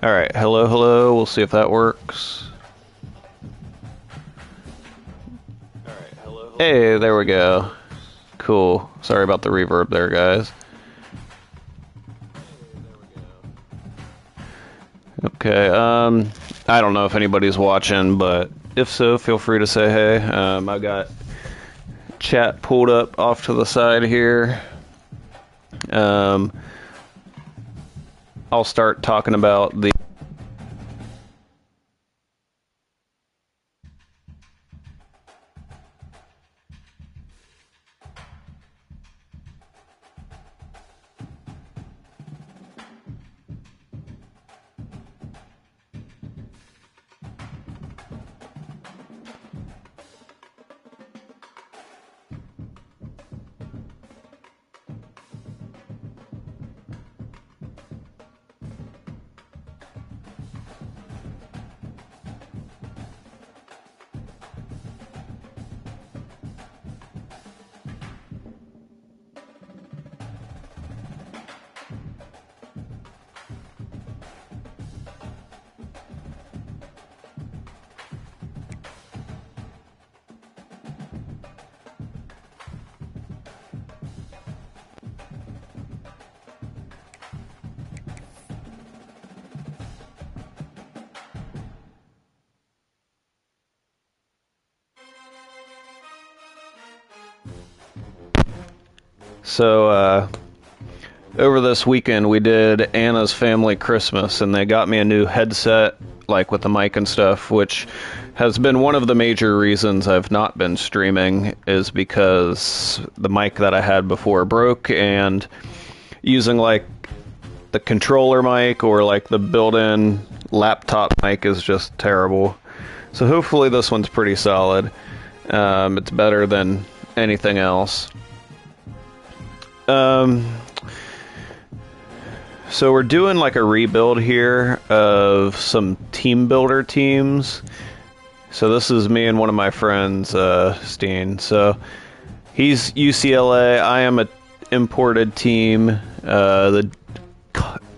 Alright, hello, hello. We'll see if that works. Hey, there we go. Cool. Sorry about the reverb there, guys. Okay, I don't know if anybody's watching, but if so, feel free to say hey. I got chat pulled up off to the side here. I'll start talking about the over this weekend we did Anna's family Christmas, and they got me a new headset, like with the mic and stuff, which has been one of the major reasons I've not been streaming, is because the mic that I had before broke, and using like the controller mic or like the built-in laptop mic is just terrible. So hopefully this one's pretty solid. It's better than anything else. So we're doing like a rebuild here of some team builder teams. So this is me and one of my friends, Steen. So he's UCLA. I am an imported team.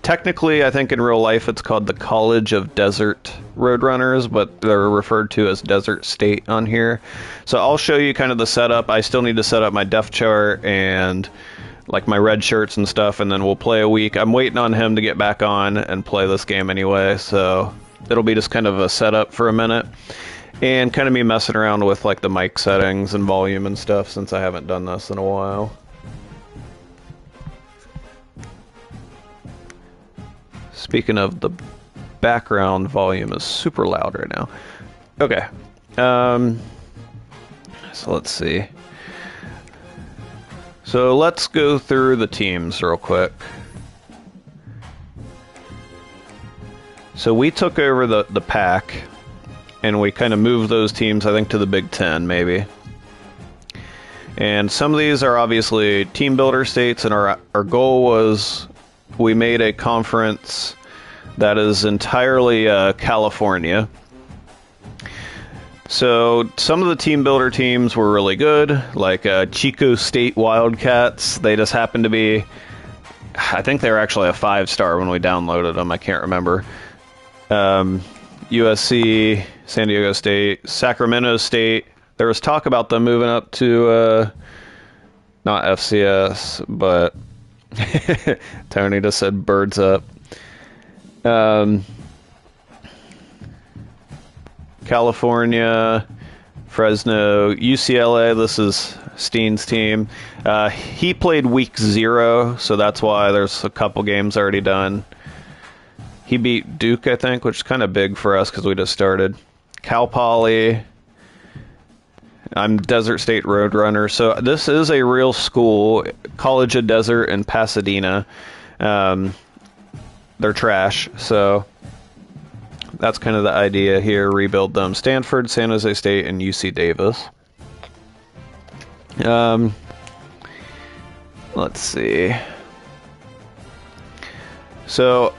Technically, I think in real life it's called the College of Desert Roadrunners, but they're referred to as Desert State on here. So I'll show you kind of the setup. I still need to set up my depth chart and like my red shirts and stuff, and then we'll play a week. I'm waiting on him to get back on and play this game anyway, so it'll be just kind of a setup for a minute. And kind of me messing around with like the mic settings and volume and stuff, since I haven't done this in a while. Speaking of, the background volume is super loud right now. Okay. So let's see. So let's go through the teams real quick. So we took over the pack, and we kind of moved those teams, I think, to the Big Ten, maybe. And some of these are obviously team builder states, and our goal was we made a conference that is entirely California. So some of the team builder teams were really good, like Chico State Wildcats. They just happened to be, I think they were actually a 5-star when we downloaded them. I can't remember. USC, San Diego State, Sacramento State. There was talk about them moving up to, not FCS, but Tony just said birds up. California, Fresno, UCLA. This is Steen's team. He played week 0, so that's why there's a couple games already done. He beat Duke, I think, which is kind of big for us because we just started. Cal Poly. I'm Desert State Roadrunner. So this is a real school, College of Desert in Pasadena. They're trash, so that's kind of the idea here. Rebuild them. Stanford, San Jose State, and UC Davis. Let's see. So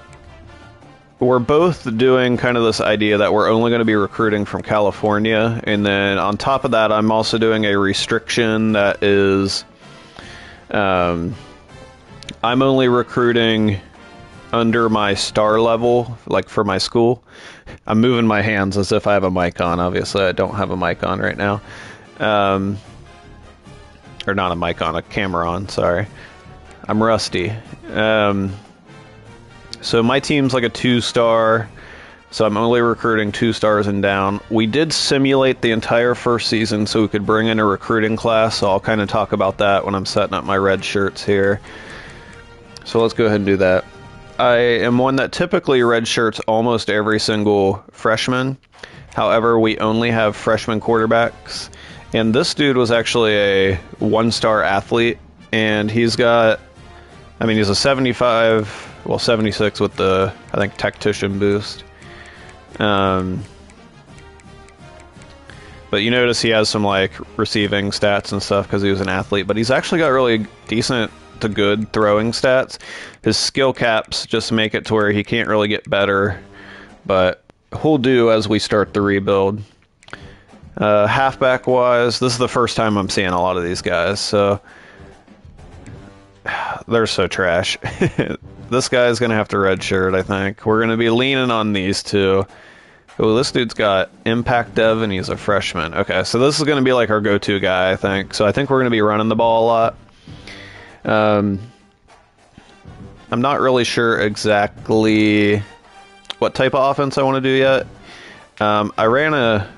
we're both doing kind of this idea that we're only going to be recruiting from California, and then on top of that, I'm also doing a restriction that is, I'm only recruiting under my star level, like for my school. I'm moving my hands as if I have a mic on. Obviously, I don't have a mic on right now. Or not a mic on, a camera on, sorry. I'm rusty. So my team's like a 2-star, so I'm only recruiting 2 stars and down. We did simulate the entire first season so we could bring in a recruiting class, so I'll kind of talk about that when I'm setting up my red shirts here. So let's go ahead and do that. I am one that typically red shirts almost every single freshman. However, we only have freshman quarterbacks. And this dude was actually a 1-star athlete, and he's got, I mean, he's a 75, well, 76 with the, I think, tactician boost. But you notice he has some, like, receiving stats and stuff because he was an athlete, but he's actually got really decent to good throwing stats. His skill caps just make it to where he can't really get better, but he'll do as we start the rebuild. Halfback wise, this is the first time I'm seeing a lot of these guys, so they're so trash. This guy's gonna have to redshirt, I think. We're gonna be leaning on these two. Oh, this dude's got impact dev and he's a freshman. Okay, so this is gonna be like our go-to guy, I think. So I think we're gonna be running the ball a lot. I'm not really sure exactly what type of offense I want to do yet. I ran a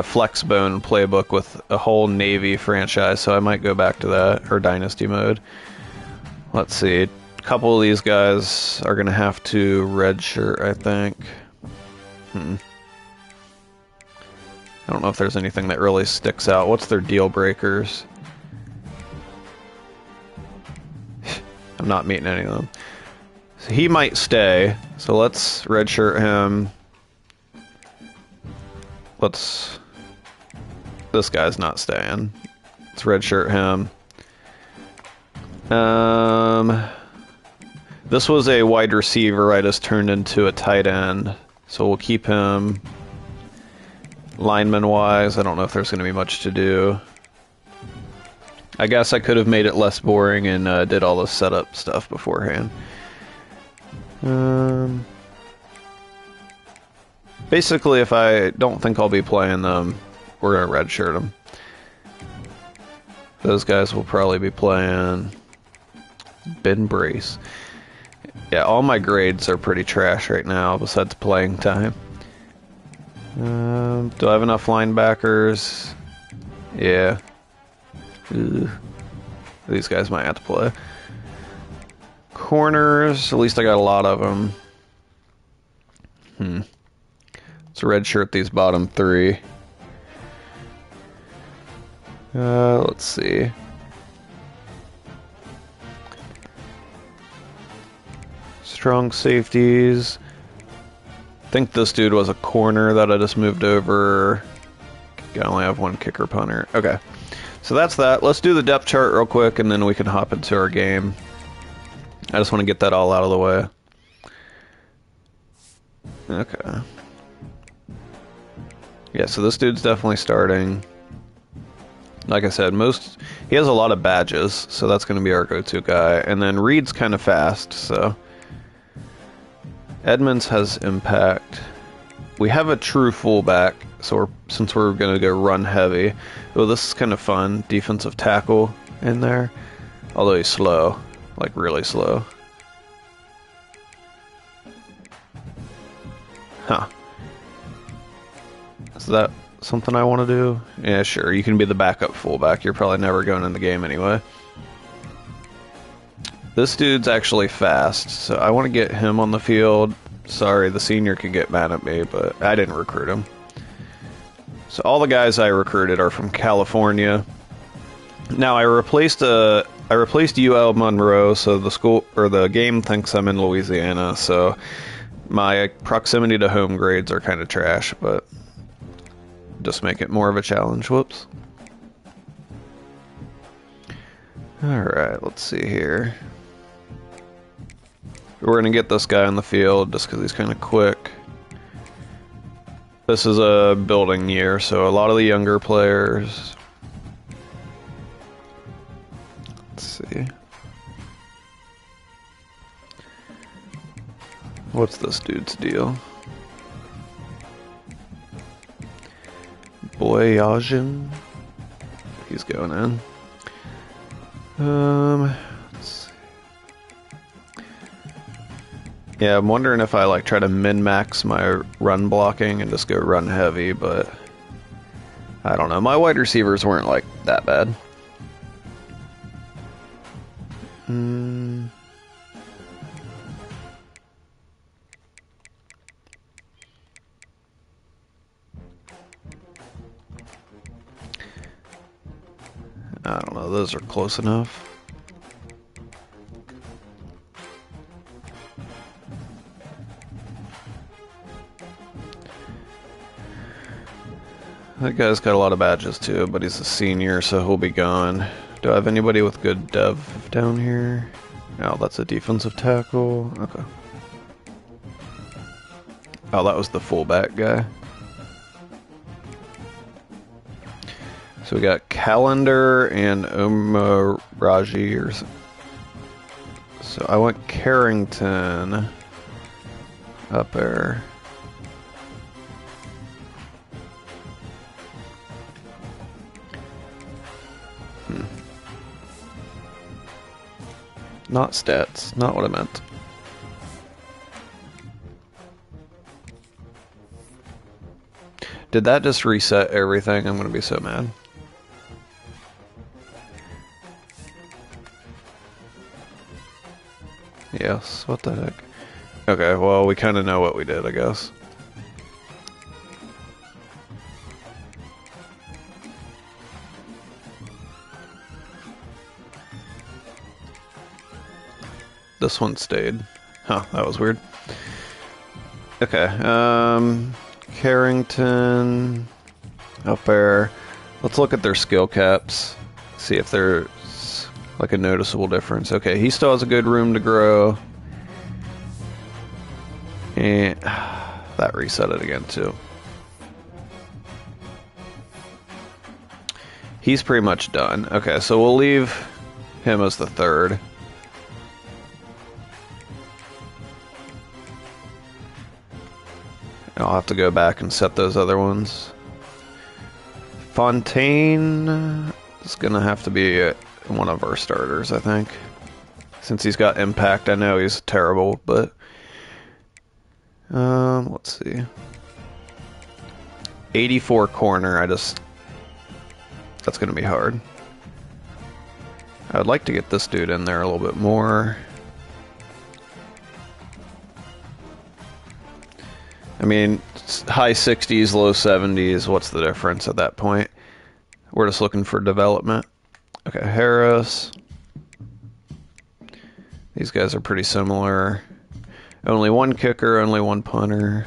flex bone playbook with a whole Navy franchise, so I might go back to that, or Dynasty mode. Let's see. A couple of these guys are going to have to redshirt, I think. I don't know if there's anything that really sticks out. What's their deal breakers? I'm not meeting any of them. So he might stay, so let's redshirt him. This guy's not staying. Let's redshirt him. This was a wide receiver I just turned into a tight end, so we'll keep him. Lineman-wise, I don't know if there's going to be much to do. I guess I could have made it less boring and did all the setup stuff beforehand. Basically, if I don't think I'll be playing them, we're going to redshirt them. Those guys will probably be playing Ben Brace. Yeah, all my grades are pretty trash right now, besides playing time. Do I have enough linebackers? Yeah. Ugh. These guys might have to play. Corners, at least I got a lot of them. Let's redshirt these bottom 3. Let's see. Strong safeties. I think this dude was a corner that I just moved over. I only have one kicker punter. Okay. So that's that. Let's do the depth chart real quick, and then we can hop into our game. I just want to get that all out of the way. Okay. Yeah, so this dude's definitely starting. Like I said, he has a lot of badges, so that's going to be our go-to guy. And then Reed's kind of fast, so... Edmonds has impact. We have a true fullback, so since we're going to go run heavy. Oh, this is kind of fun. Defensive tackle in there. Although he's slow. Like, really slow. Huh. Is that something I want to do? Yeah, sure. You can be the backup fullback. You're probably never going in the game anyway. This dude's actually fast, so I want to get him on the field. Sorry, the senior could get mad at me, but I didn't recruit him. So all the guys I recruited are from California. Now I replaced UL Monroe, so the school or the game thinks I'm in Louisiana, so my proximity to home grades are kind of trash, but just make it more of a challenge. Whoops. Alright, let's see here. We're going to get this guy on the field just because he's kind of quick. This is a building year, so a lot of the younger players. Let's see. What's this dude's deal? Boyajin. He's going in. Let's see. Yeah, I'm wondering if I like try to min-max my run blocking and just go run heavy, but I don't know. My wide receivers weren't like that bad. I don't know, those are close enough. That guy's got a lot of badges too, but he's a senior, so he'll be gone. Do I have anybody with good dev down here? Oh, that's a defensive tackle. Okay. Oh, that was the fullback guy. So we got Calendar and Omaraji or something. So I went Carrington up there. Not stats, not what I meant. Did that just reset everything? I'm gonna be so mad. Yes, what the heck? Okay, well, we kind of know what we did, I guess. This one stayed. Huh, that was weird. Okay, Carrington up there. Let's look at their skill caps. See if there's like a noticeable difference. Okay, he still has a good room to grow. And that reset it again too. He's pretty much done. Okay, so we'll leave him as the third. I'll have to go back and set those other ones. Fontaine is going to have to be one of our starters, I think. Since he's got impact, I know he's terrible, but... let's see. 84 corner, that's going to be hard. I would like to get this dude in there a little bit more. I mean, high 60s, low 70s, what's the difference at that point? We're just looking for development. Okay, Harris. These guys are pretty similar. Only one kicker, only one punter.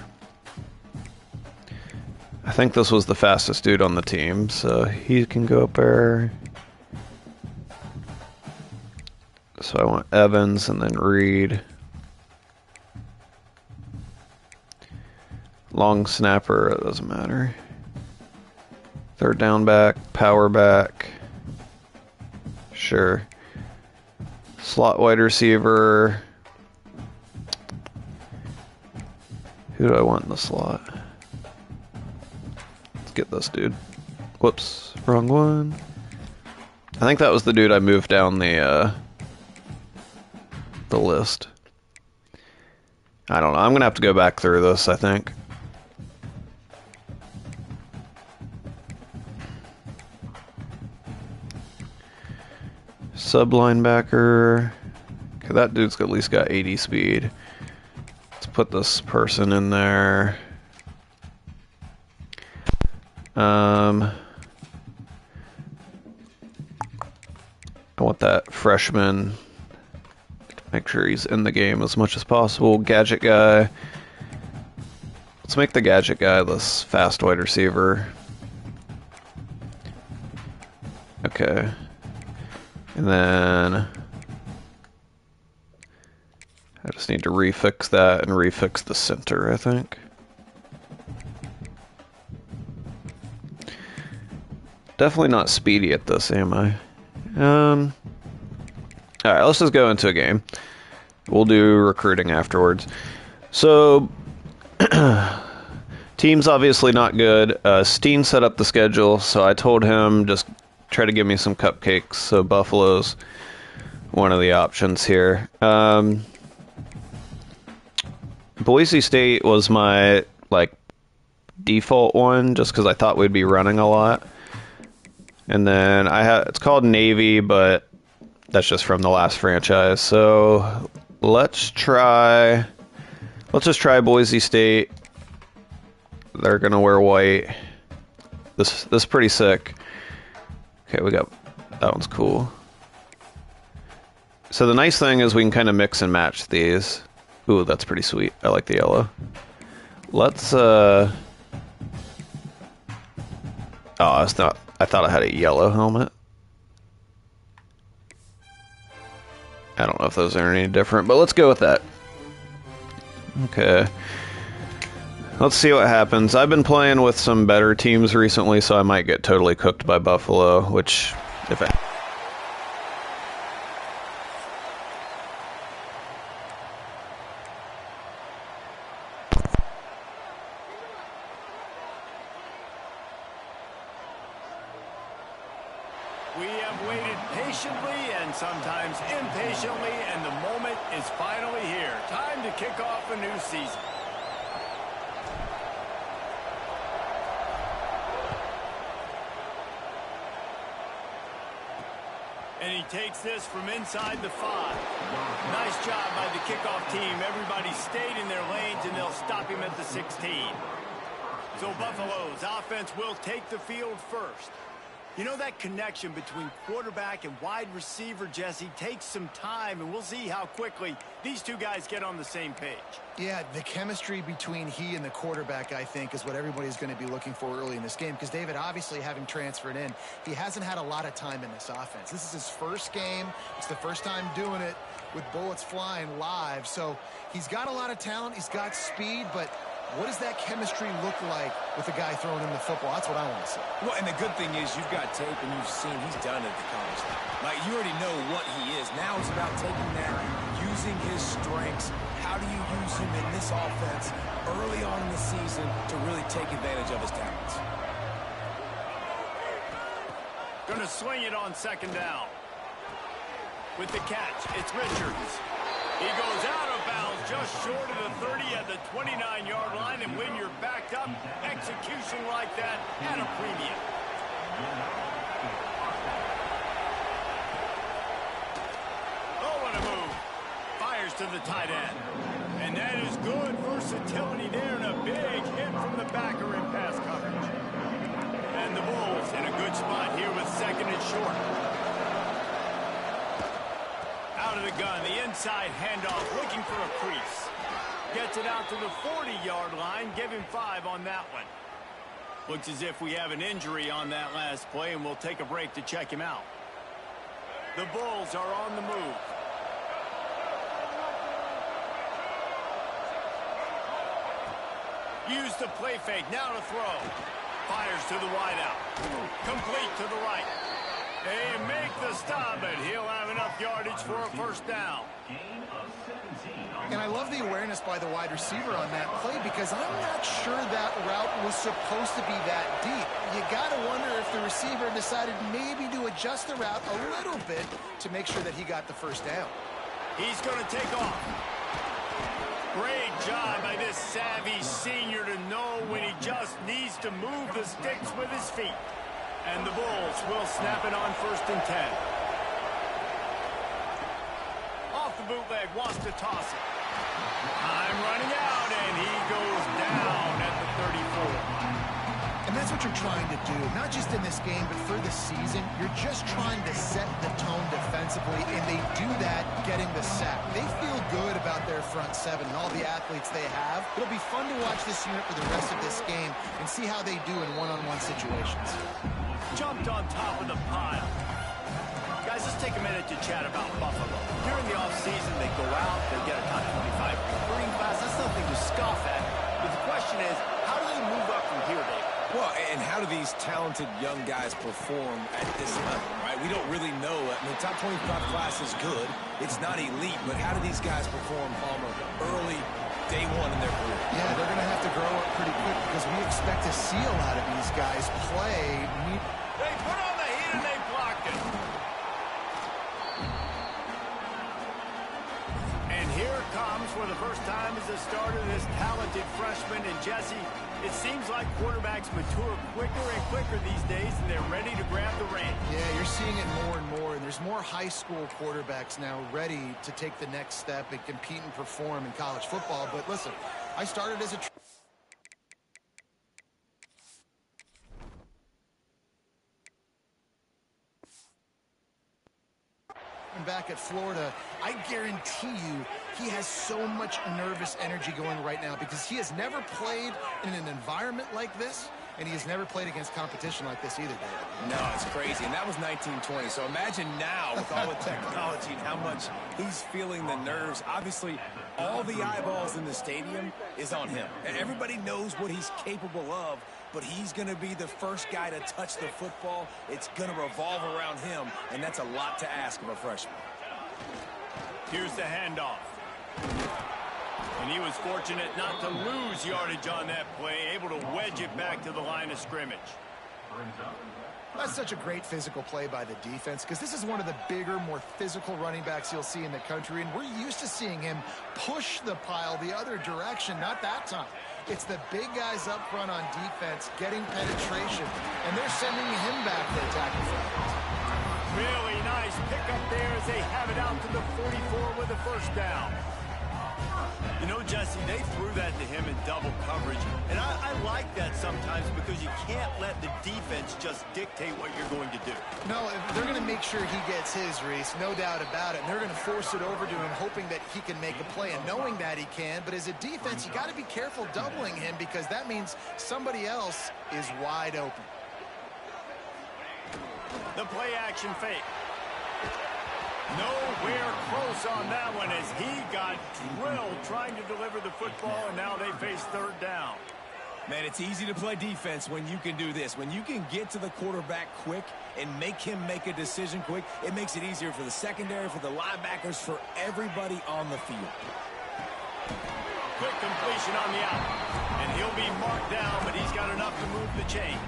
I think this was the fastest dude on the team, so he can go up there. So I want Evans and then Reed. Long snapper, it doesn't matter. Third down back, power back. Sure. Slot wide receiver. Who do I want in the slot? Let's get this dude. Whoops, wrong one. I think that was the dude I moved down the list. I don't know. I'm gonna have to go back through this, I think. Sub linebacker. Okay, that dude's at least got 80 speed. Let's put this person in there. I want that freshman. Make sure he's in the game as much as possible. Gadget guy. Let's make the gadget guy this fast wide receiver. Okay. And then I just need to refix that and refix the center, I think. Definitely not speedy at this, am I? Alright, let's just go into a game. We'll do recruiting afterwards. So, team's obviously not good. Steen set up the schedule, so I told him just try to give me some cupcakes. So Buffalo's one of the options here. Boise State was my default one, just because I thought we'd be running a lot. And then it's called Navy, but that's just from the last franchise. So let's just try Boise State. They're gonna wear white. This is pretty sick. Okay, we got that one's cool. So the nice thing is we can kind of mix and match these. Ooh, that's pretty sweet. I like the yellow. Let's oh, it's not. I thought I had a yellow helmet. I don't know if those are any different, but let's go with that. Okay. Let's see what happens. I've been playing with some better teams recently, so I might get totally cooked by Buffalo, which, if I... We have waited patiently and sometimes impatiently, and the moment is finally here. Time to kick off a new season. And he takes this from inside the 5. Nice job by the kickoff team. Everybody stayed in their lanes, and they'll stop him at the 16. So Buffalo's offense will take the field first. You know, that connection between quarterback and wide receiver, Jesse, takes some time, and we'll see how quickly these two guys get on the same page. Yeah, the chemistry between he and the quarterback, I think, is what everybody's going to be looking for early in this game, because David, obviously, having transferred in, he hasn't had a lot of time in this offense. This is his first game. It's the first time doing it with bullets flying live, so he's got a lot of talent. He's got speed, but what does that chemistry look like with the guy throwing him the football? That's what I want to see. Well, and the good thing is you've got tape and you've seen he's done it at the college level. Like, you already know what he is. Now it's about taking that, using his strengths. How do you use him in this offense early on in the season to really take advantage of his talents? Gonna swing it on second down. With the catch, it's Richards. He goes out of bounds just short of the 30 at the 29-yard line, and when you're backed up, execution like that at a premium. Oh, what a move. Fires to the tight end. And that is good versatility there, and a big hit from the backer in pass coverage. And the Bulls in a good spot here with second and short. Out of the gun, the inside handoff, looking for a crease. Gets it out to the 40-yard line, give him 5 on that one. Looks as if we have an injury on that last play, and we'll take a break to check him out. The Bulls are on the move. Use the play fake, now to throw. Fires to the wideout. Complete to the right. They make the stop, and he'll have enough yardage for a first down. And I love the awareness by the wide receiver on that play, because I'm not sure that route was supposed to be that deep. You got to wonder if the receiver decided maybe to adjust the route a little bit to make sure that he got the first down. He's going to take off. Great job by this savvy senior to know when he just needs to move the sticks with his feet. And the Bulls will snap it on 1st and 10. Off the bootleg, wants to toss it. Time running out, and he goes down at the 34. And that's what you're trying to do, not just in this game, but for the season. You're just trying to set the tone defensively, and they do that getting the sack. They feel good about their front 7 and all the athletes they have. It'll be fun to watch this unit for the rest of this game and see how they do in one-on-one situations. Jumped on top of the pile. Guys, let's take a minute to chat about Buffalo. During the offseason, they go out, they get a top 25 recruiting class. That's nothing to scoff at. But the question is, how do they move up from here, Dave? Well, and how do these talented young guys perform at this level, right? We don't really know. I mean, the top 25 class is good. It's not elite, but how do these guys perform, Palmer, early day one in their career. Yeah, they're going to have to grow up pretty quick because we expect to see a lot of these guys play. They put on the heat and they blocked it. And here comes for the first time as a starter this talented freshman. And Jesse, it seems like quarterbacks mature quicker and quicker these days, and they're ready to grab the reins. Yeah, you're seeing it more and more, and there's more high school quarterbacks now ready to take the next step and compete and perform in college football. But listen, I started as a back at Florida. I guarantee you he has so much nervous energy going right now because he has never played in an environment like this, and he has never played against competition like this either, David. No, it's crazy, and that was 1920. So imagine now with all the technology and how much he's feeling the nerves. Obviously, all the eyeballs in the stadium is on him. And everybody knows what he's capable of, but he's going to be the first guy to touch the football. It's going to revolve around him, and that's a lot to ask of a freshman. Here's the handoff. And he was fortunate not to lose yardage on that play, able to wedge it back to the line of scrimmage. That's such a great physical play by the defense because this is one of the bigger, more physical running backs you'll see in the country, and we're used to seeing him push the pile the other direction. Not that time. It's the big guys up front on defense getting penetration, and they're sending him back for attacking front. Really nice pickup there as they have it out to the 44 with a first down. You know, Jesse, they threw that to him in double coverage, and I like that sometimes because you can't let the defense just dictate what you're going to do. No, they're going to make sure he gets his, Reese, no doubt about it. And they're going to force it over to him, hoping that he can make a play and knowing that he can. But as a defense, you got to be careful doubling him because that means somebody else is wide open. The play action fake. Nowhere close on that one as he got drilled trying to deliver the football, and now they face third down. Man, it's easy to play defense when you can do this. When you can get to the quarterback quick and make him make a decision quick, it makes it easier for the secondary, for the linebackers, for everybody on the field. Quick completion on the out. And he'll be marked down, but he's got enough to move the chains.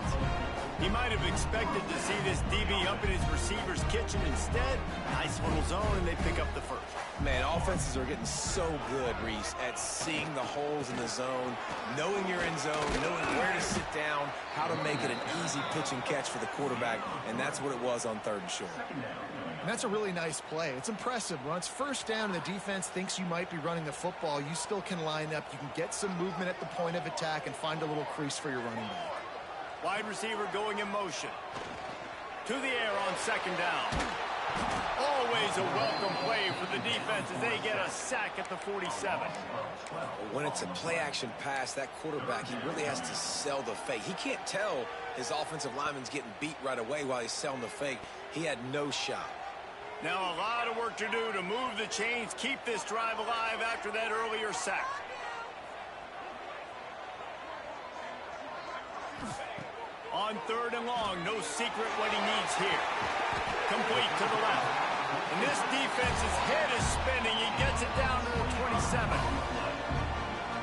He might have expected to see this DB up in his receiver's kitchen. Instead, nice little zone, and they pick up the first. Man, offenses are getting so good, Reese, at seeing the holes in the zone, knowing you're in zone, knowing where to sit down, how to make it an easy pitch and catch for the quarterback, and that's what it was on third and short. And that's a really nice play. It's impressive. Once first down and the defense thinks you might be running the football, you still can line up. You can get some movement at the point of attack and find a little crease for your running back. Wide receiver going in motion. To the air on second down. Always a welcome play for the defense as they get a sack at the 47. When it's a play-action pass, that quarterback, he really has to sell the fake. He can't tell his offensive lineman's getting beat right away while he's selling the fake. He had no shot. Now a lot of work to do to move the chains, keep this drive alive after that earlier sack. On third and long, no secret what he needs here. Complete to the left. And this defense's head is spinning. He gets it down to the 27.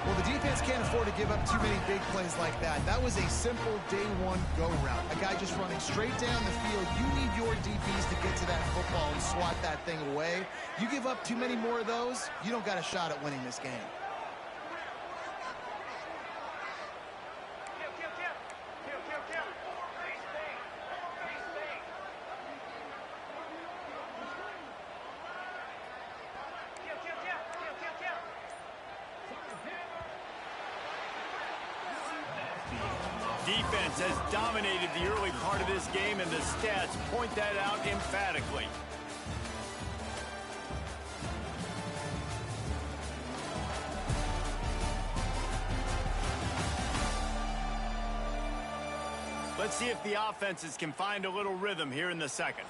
Well, the defense can't afford to give up too many big plays like that. That was a simple day one go route. A guy just running straight down the field. You need your DBs to get to that football and swat that thing away. You give up too many more of those, you don't got a shot at winning this game. Defense has dominated the early part of this game, and the stats point that out emphatically. Let's see if the offenses can find a little rhythm here in the second.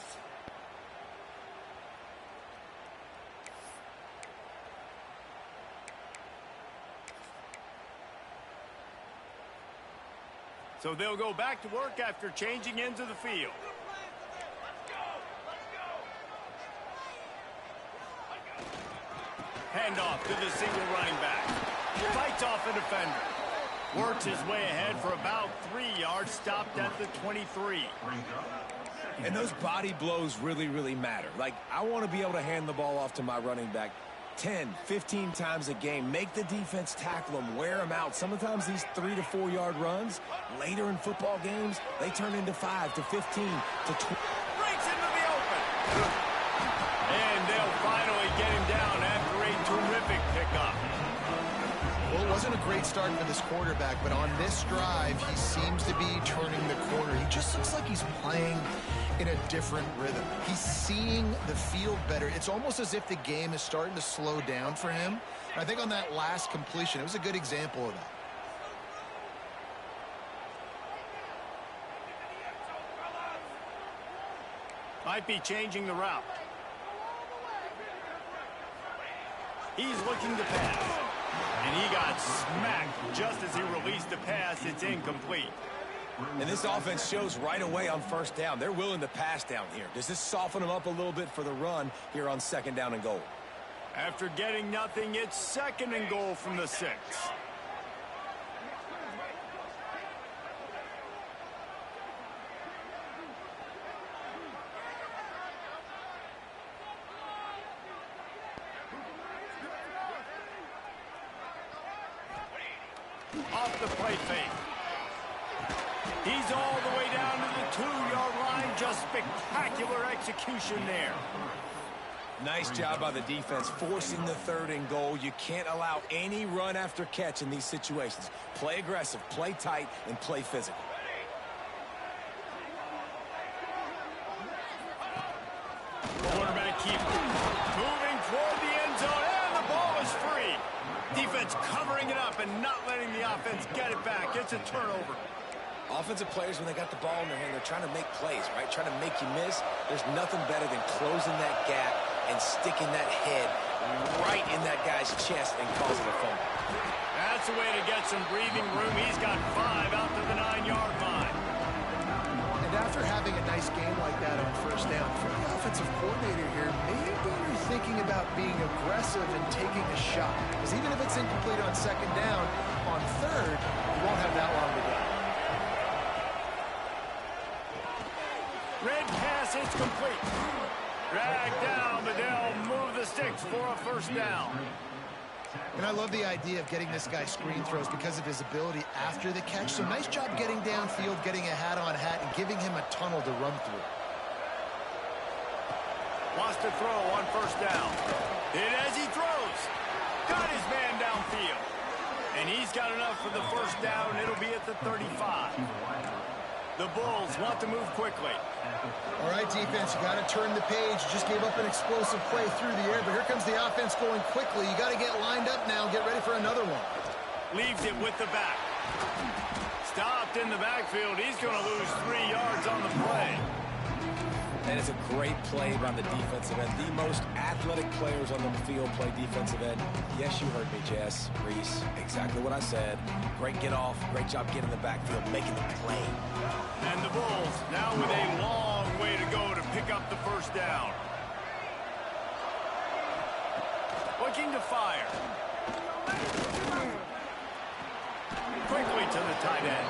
So they'll go back to work after changing into the field. Handoff to the single running back. Fights off a defender. Works his way ahead for about 3 yards, stopped at the 23. And those body blows really, really matter. Like, I want to be able to hand the ball off to my running back 10, 15 times a game. Make the defense tackle them, wear them out. Sometimes these 3 to 4 yard runs, later in football games, they turn into 5 to 15 to 20. Breaks into the open. And they'll finally get him down after a terrific pickup. Well, it wasn't a great start for this quarterback, but on this drive, he seems to be turning the corner. He just looks like he's playing in a different rhythm. He's seeing the field better. It's almost as if the game is starting to slow down for him. And I think on that last completion, it was a good example of that. Might be changing the route. He's looking to pass. And he got smacked just as he released the pass. It's incomplete. And this offense shows right away on first down. They're willing to pass down here. Does this soften them up a little bit for the run here on 2nd down and goal? After getting nothing, it's 2nd and goal from the 6. Off the play fake. He's all the way down to the 2-yard line. Just spectacular execution there. Nice job by the defense forcing the 3rd and goal. You can't allow any run after catch in these situations. Play aggressive, play tight, and play physical. Quarterback keep moving toward the end zone, and the ball is free. Defense covering it up and not letting the offense get it back. It's a turnover. Offensive players, when they got the ball in their hand, they're trying to make plays, right? Trying to make you miss. There's nothing better than closing that gap and sticking that head right in that guy's chest and causing a fumble. That's a way to get some breathing room. He's got 5 out to the 9-yard line. And after having a nice game like that on first down, for the offensive coordinator here, maybe you're thinking about being aggressive and taking a shot. Because even if it's incomplete on 2nd down, on 3rd, you won't have that long to go. Red pass, it's complete. Dragged down, but they'll move the sticks for a 1st down. And I love the idea of getting this guy screen throws because of his ability after the catch. So nice job getting downfield, getting a hat-on-hat, and giving him a tunnel to run through. Wants to throw on 1st down. Hit as he throws. Got his man downfield. And he's got enough for the 1st down. It'll be at the 35. The Bulls want to move quickly. All right, defense, you got to turn the page. You just gave up an explosive play through the air, but here comes the offense going quickly. You got to get lined up now and get ready for another one. Leaves it with the back. Stopped in the backfield. He's going to lose 3 yards on the play. That is a great play by the defensive end. The most athletic players on the field play defensive end. Yes, you heard me, Jess, Reese. Exactly what I said. Great get off. Great job getting in the backfield, making the play. And the Bulls now with a long way to go to pick up the 1st down. Looking to fire. Quickly to the tight end.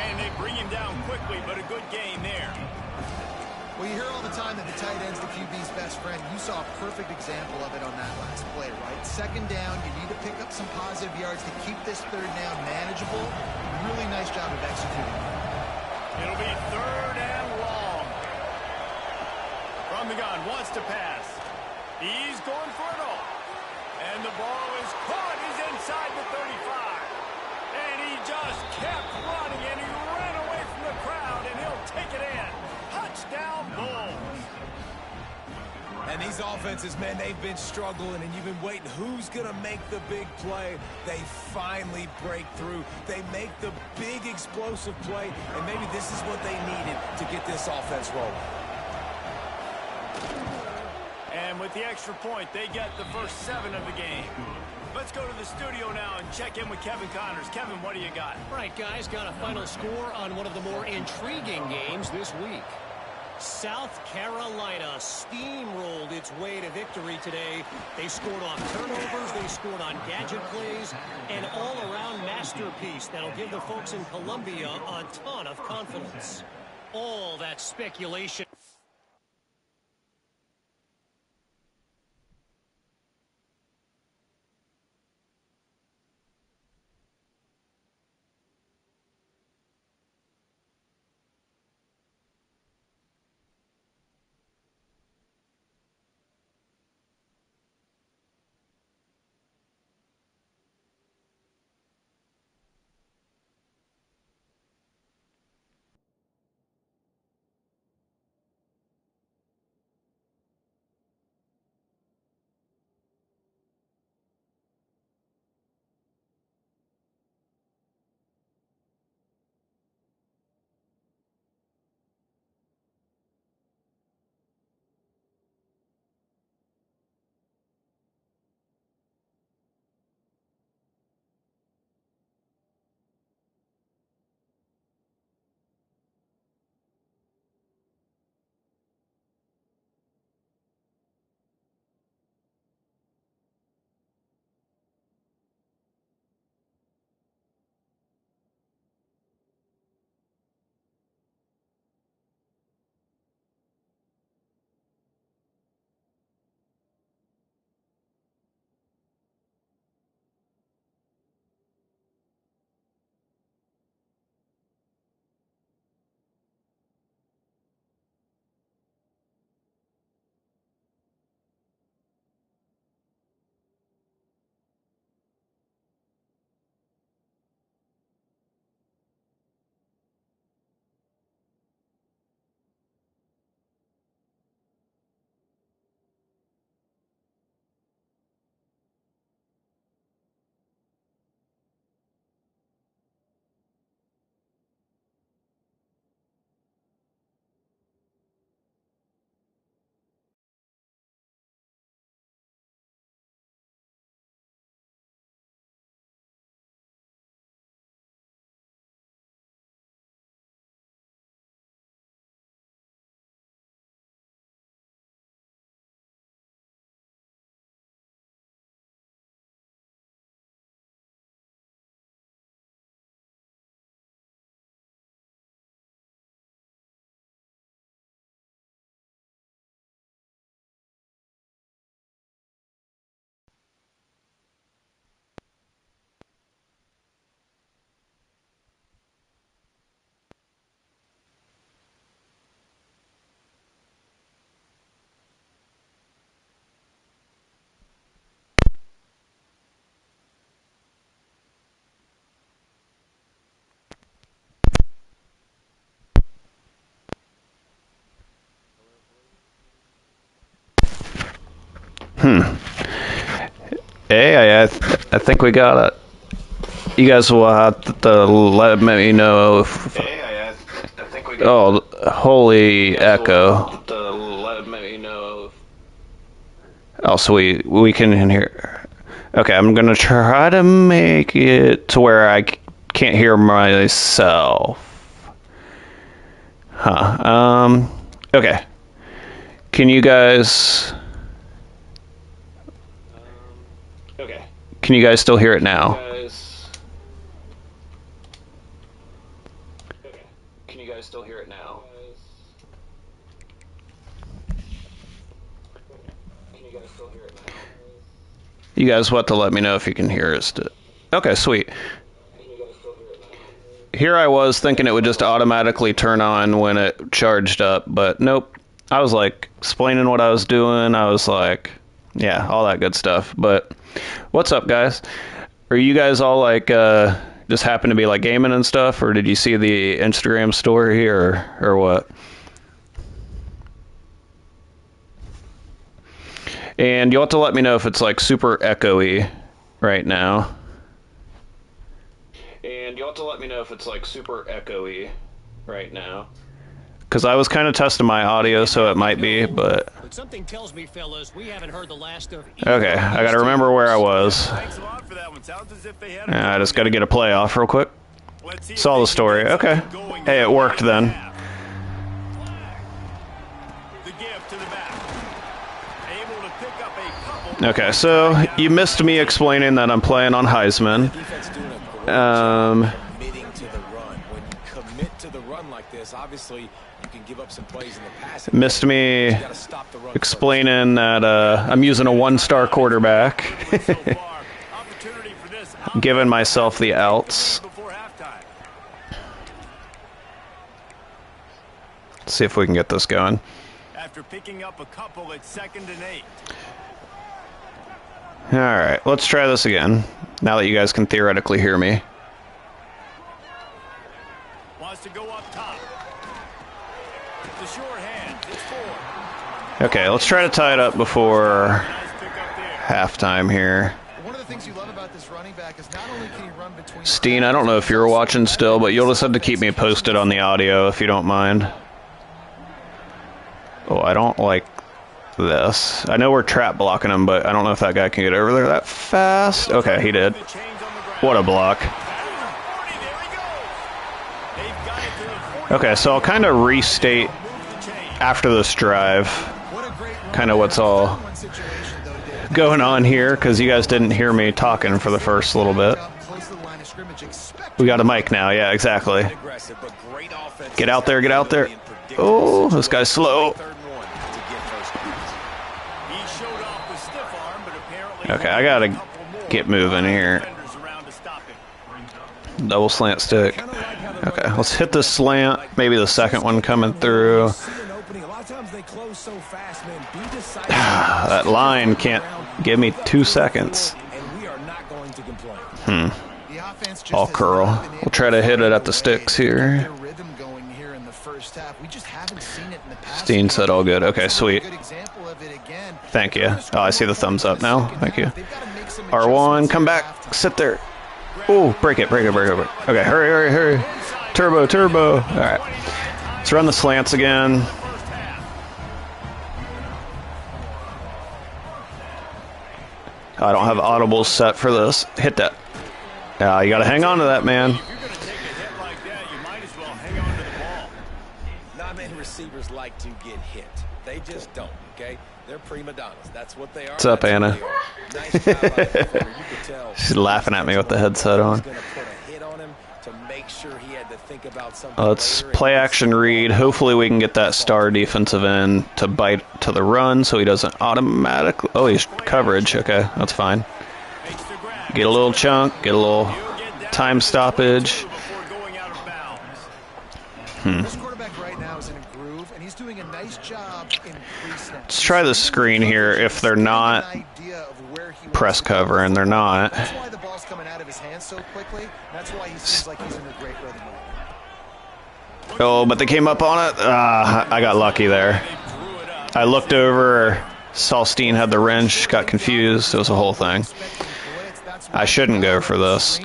And they bring him down quickly, but a good gain there. Well, you hear all the time that the tight end's the QB's best friend. You saw a perfect example of it on that last play, right? 2nd down, you need to pick up some positive yards to keep this 3rd down manageable. Really nice job of executing. It'll be 3rd and long. From the gun, wants to pass. He's going for it all. And the ball is caught. He's inside the 35. And he just kept running, and he ran away from the crowd, and he'll take it in. Touchdown, Bulls. And these offenses, man, they've been struggling, and you've been waiting. Who's going to make the big play? They finally break through. They make the big explosive play, and maybe this is what they needed to get this offense rolling. And with the extra point, they get the first 7 of the game. Let's go to the studio now and check in with Kevin Connors. Kevin, what do you got? All right, guys, got a final score on one of the more intriguing games this week. South Carolina steamrolled its way to victory today. They scored on turnovers, they scored on gadget plays, an all-around masterpiece that'll give the folks in Columbia a ton of confidence. All that speculation. Hey, I think we got it. You guys will have to let me know if... I think we got Oh, holy echo. let me know. Oh, so we can hear... Okay, I'm gonna try to make it to where I can't hear myself. Okay. Can you guys... Okay. Can you guys still hear it now? Can you guys still hear it now? Can you guys still hear it now? You guys will have to let me know if you can hear us. Okay, sweet. Here I was thinking it would just automatically turn on when it charged up, but nope. I was like explaining what I was doing. I was like, yeah, all that good stuff. But what's up, guys? Are you guys all like just happen to be like gaming and stuff, or did you see the Instagram story or what? And you'll have to let me know if it's like super echoey right now. And you'll have to let me know if it's like super echoey right now. Because I was kind of testing my audio, so it might be, but... Something tells me, fellas, we haven't heard the last of... Okay, I gotta remember where I was. Thanks a lot for that one. Sounds as if they had I just gotta get a play off real quick. Saw the story. Okay. Hey, it worked then. Okay, so you missed me explaining that I'm playing on Heisman. Defense doing a great job committing to the run. When you commit to the run like this, obviously you can give up some plays in the passing. Missed me You gotta stop the run explaining that I'm using a one-star quarterback. So far, opportunity for this Giving myself the outs. before halftime. Let's see if we can get this going. After picking up a couple at 2nd and 8. Alright, let's try this again. Now that you guys can theoretically hear me. Wants to go up top. The shorthand. It's 4. Okay, let's try to tie it up before Nice pick up there. halftime here. One of the things you love about this running back is not only can he run between... Steen, I don't know if you're watching still, but you'll just have to keep me posted on the audio if you don't mind. Oh, I don't like this. I know we're trap blocking him, but I don't know if that guy can get over there that fast. Okay, he did. The chains on the ground. What a block. There he goes. They've got it to the 40. Okay, so I'll kind of restate Move the chain. after this drive What a great run. kind of what's all One situation, though, Dave. going on here, because you guys didn't hear me talking for the first little bit. Close to the line of scrimmage. Expect We got a mic now, yeah, exactly. aggressive, but great offense. Get out there, get out there. Oh, this guy's slow. 3rd and 1 to get first downs. He showed off with stiff arm, but apparently Okay, I gotta get moving here. defenders around to stop him. Double slant stick. Okay, let's hit the slant. Maybe the second one coming through. See an opening. A lot of times they close so fast, man. Be decisive. That line can't give me 2 seconds. And we are not going to complain. the offense just All has curl. not been We'll able try to hit it at the sticks get here. their rhythm going here in the first half. We just haven't seen it in the past. Steen said all good. Okay, sweet. Good example of it again. Thank you. Oh, I see the thumbs up now. Thank you. They've got to make some R1, come back. adjustments Sit there. Oh, break it, break it, break it, break it. Okay, hurry, hurry, hurry. Turbo, turbo. All right. Let's run the slants again. I don't have audibles set for this. Hit that. Yeah, you got to hang on to that, man. If you're going to take a hit like that, you might as well hang on to the ball. Not many receivers like to get hit. They just don't, okay? They're prima donnas. That's what they are. What's up, That's Anna? what they are. Nice job out there for her. You could tell She's laughing at me with the headset on. He's gonna put a hit on him to make sure he had to think about something Let's later. play action read. Hopefully we can get that star defensive end to bite to the run so he doesn't automatically... Oh, he's coverage. Okay, that's fine. Makes the grab. Get a little chunk, get a little time stoppage. Before going out of bounds. This quarterback right now is in a groove, and he's doing a nice job in pre-snap. Let's try the screen here. If they're not press cover, and they're not. That's why the ball's coming out of his hands so quickly. That's why he seems like he's in a great rhythm. Oh, but they came up on it. I got lucky there. I looked over, saw Steen had the wrench, got confused. It was a whole thing. I shouldn't go for this.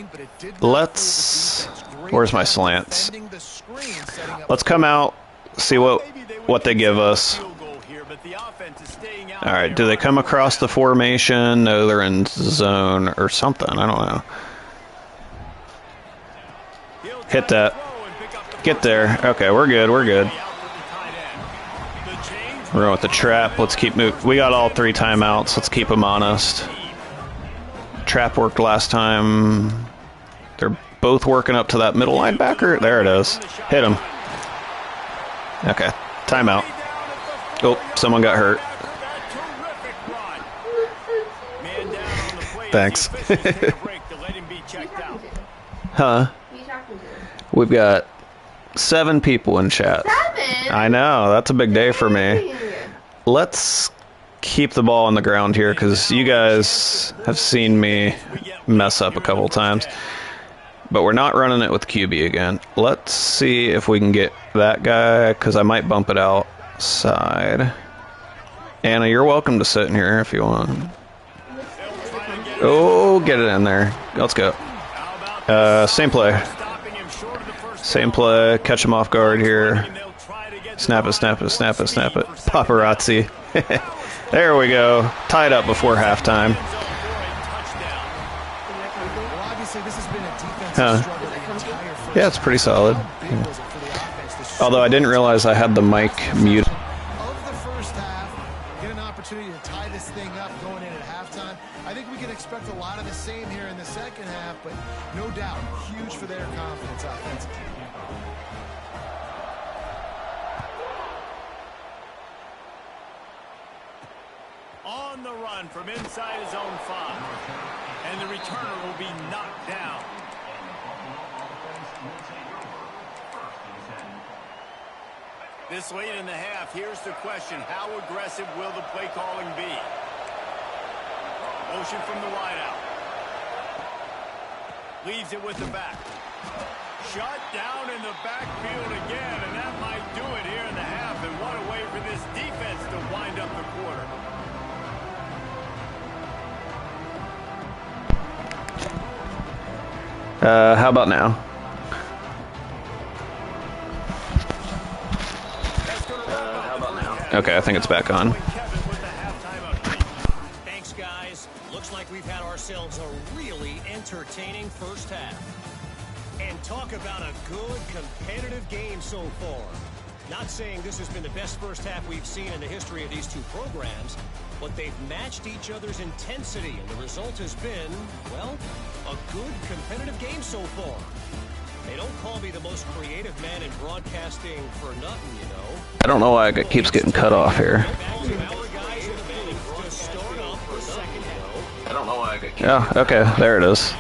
Let's... Where's my slants? Let's come out, see what they give us. All right, do they come across the formation? No, they're in zone or something. I don't know. Hit that. Get there. Okay, we're good. We're good. We're going with the trap. Let's keep moving. We got all 3 timeouts. Let's keep them honest. Trap worked last time. They're both working up to that middle linebacker. There it is. Hit him. Okay, timeout. Oh, someone got hurt. Thanks. Huh? We've got 7 people in chat. 7? I know, that's a big day for me. Let's keep the ball on the ground here because you guys have seen me mess up a couple times. But we're not running it with QB again. Let's see if we can get that guy because I might bump it outside. Anna, you're welcome to sit in here if you want. Oh, get it in there. Let's go. Same play. Same play. Catch him off guard here. Snap it, snap it, snap it, snap it. Paparazzi. There we go. Tied up before halftime. Huh. Yeah, it's pretty solid. Yeah. Although I didn't realize I had the mic muted. Of the first half, get an opportunity to tie this thing up going in at I think we can expect a lot of the same here in the second half, but no doubt, huge for their confidence offensively. On the run from inside his own 5. And the returner will be knocked down. This late in the half, here's the question. How aggressive will the play calling be? Motion from the wideout. Leaves it with the back. Shut down in the backfield again, and that might do it here in the half. And what a way for this defense to wind up the quarter. How about now? Okay, I think it's back on. Thanks, guys. Looks like we've had ourselves a really entertaining first half. And talk about a good, competitive game so far. Not saying this has been the best first half we've seen in the history of these two programs, but they've matched each other's intensity, and the result has been, well, a good, competitive game so far. They don't call me the most creative man in broadcasting for nothing, you know. I don't know why it keeps getting cut off here. I don't know why I got. Yeah, okay, there it is.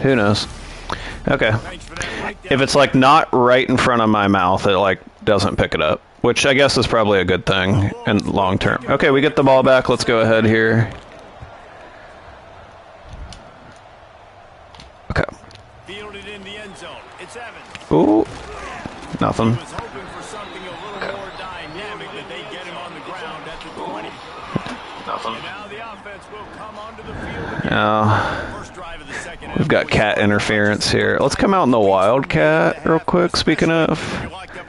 Who knows? Okay. If it's like not right in front of my mouth, it like doesn't pick it up, which I guess is probably a good thing in long term. Okay, we get the ball back. Let's go ahead here. Okay. Fielded in the end zone. It's Evans. Ooh. Nothing. Was hoping for something a little more dynamic that they get him on the ground at the 20. Nothing. And now the offense will come onto the field again. Oh. First drive of the second We've got cat interference here. Let's come out in the Wildcat real quick, speaking of.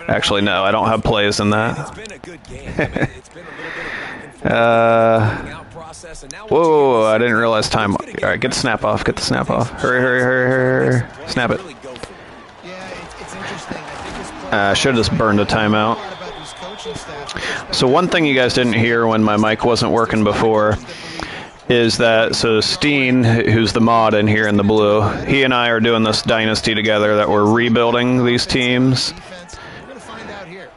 Actually, no, I don't have plays in that. It's been a good game. It's been a little bit of back and forth process, and now Whoa, I didn't realize time. All right, get the snap off. Get the snap off. Hurry, hurry, hurry, hurry. Snap it. Yeah, it's interesting. I think this play I should have just burned a timeout. about these coaching staff. So one thing you guys didn't hear when my mic wasn't working before is that, so Steen, who's the mod in here in the blue, he and I are doing this dynasty together that we're rebuilding these teams. Defense, we're going to find out here.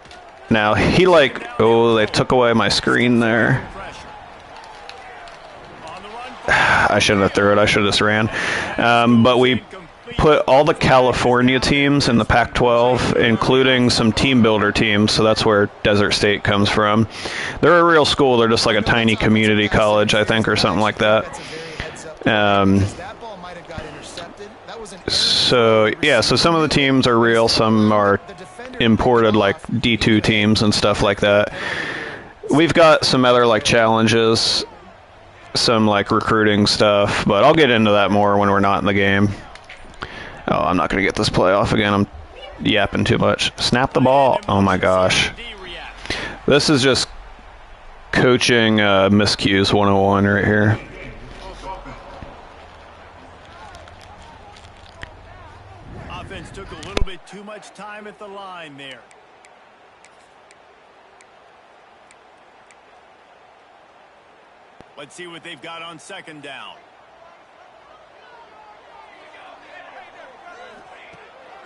Now, he oh, they took away my screen there. I shouldn't have threw it. I should have just ran. But we put all the California teams in the Pac-12, including some team builder teams, so that's where Desert State comes from. They're a real school. They're just like a tiny community college, I think, or something like that. That ball might have got intercepted. That was an So, yeah, so some of the teams are real, some are imported, like D2 teams and stuff like that. We've got some other, like, challenges, some, like, recruiting stuff, but I'll get into that more when we're not in the game. Oh, I'm not going to get this play off again. I'm yapping too much. Snap the ball. Oh, my gosh. This is just coaching miscues 101 right here. Offense took a little bit too much time at the line there. Let's see what they've got on second down.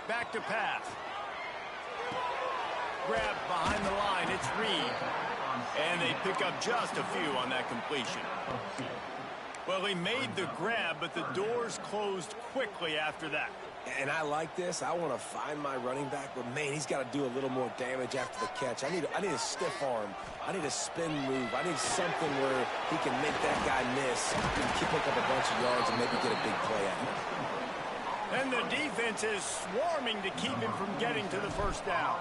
Back to pass. Grab behind the line. It's Reed. And they pick up just a few on that completion. Well, he made the grab, but the doors closed quickly after that. And I like this. I want to find my running back, but man, he's got to do a little more damage after the catch. I need a stiff arm. I need a spin move. I need something where he can make that guy miss and pick up a bunch of yards and maybe get a big play out of it. And the defense is swarming to keep him from getting to the first down.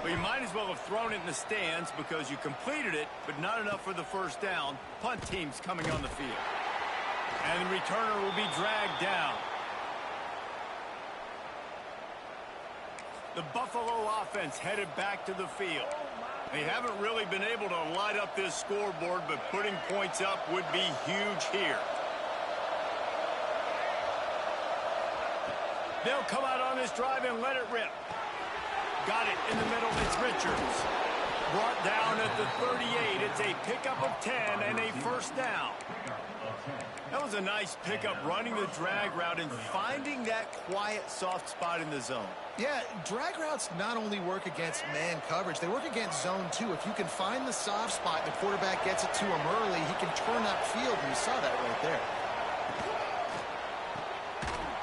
Well, you might as well have thrown it in the stands because you completed it, but not enough for the first down. Punt team's coming on the field. And the returner will be dragged down. The Buffalo offense headed back to the field. They haven't really been able to light up this scoreboard, but putting points up would be huge here. They'll come out on this drive and let it rip. Got it in the middle. It's Richards. Brought down at the 38. It's a pickup of 10 and a first down. That was a nice pickup, running the drag route and finding that quiet, soft spot in the zone. Yeah, drag routes not only work against man coverage, they work against zone too. If you can find the soft spot and the quarterback gets it to him early, he can turn upfield, and you saw that right there.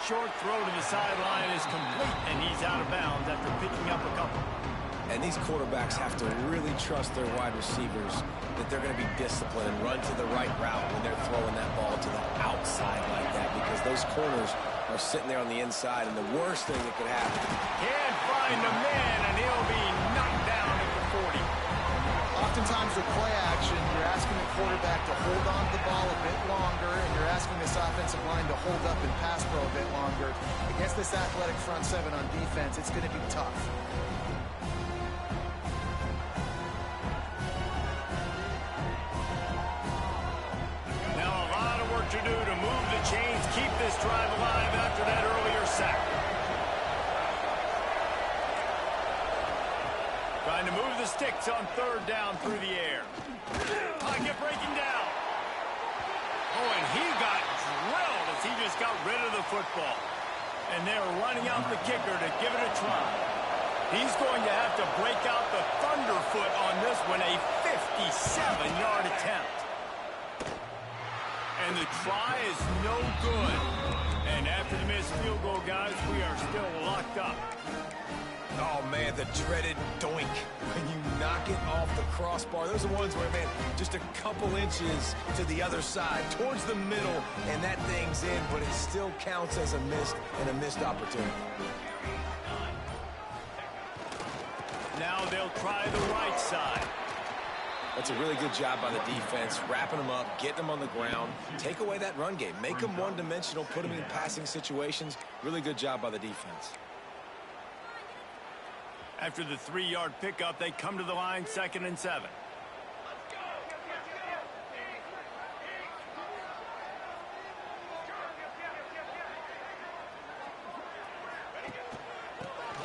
Short throw to the sideline is complete, and he's out of bounds after picking up a couple. And these quarterbacks have to really trust their wide receivers that they're going to be disciplined and run to the right route when they're throwing that ball to the outside like that, because those corners are sitting there on the inside, and the worst thing that could happen. Can't find a man, and he'll be knocked down at the 40. Oftentimes with play action, you're asking the quarterback to hold on to the ball a bit longer, and you're asking this offensive line to hold up and pass pro a bit longer. Against this athletic front seven on defense, it's going to be tough. To do to move the chains, keep this drive alive after that earlier sack. Trying to move the sticks on third down through the air. Pocket breaking down. Oh, and he got drilled as he just got rid of the football. And they're running out the kicker to give it a try. He's going to have to break out the thunderfoot on this one, a 57-yard attempt. And the try is no good. And after the missed field goal, guys, we are still locked up. Oh, man, the dreaded doink. When you knock it off the crossbar, those are the ones where, man, just a couple inches to the other side, towards the middle, and that thing's in, but it still counts as a missed opportunity. Now they'll try the right side. That's a really good job by the defense, wrapping them up, getting them on the ground. Take away that run game. Make them one-dimensional, put them in passing situations. Really good job by the defense. After the 3-yard pickup, they come to the line, 2nd and 7.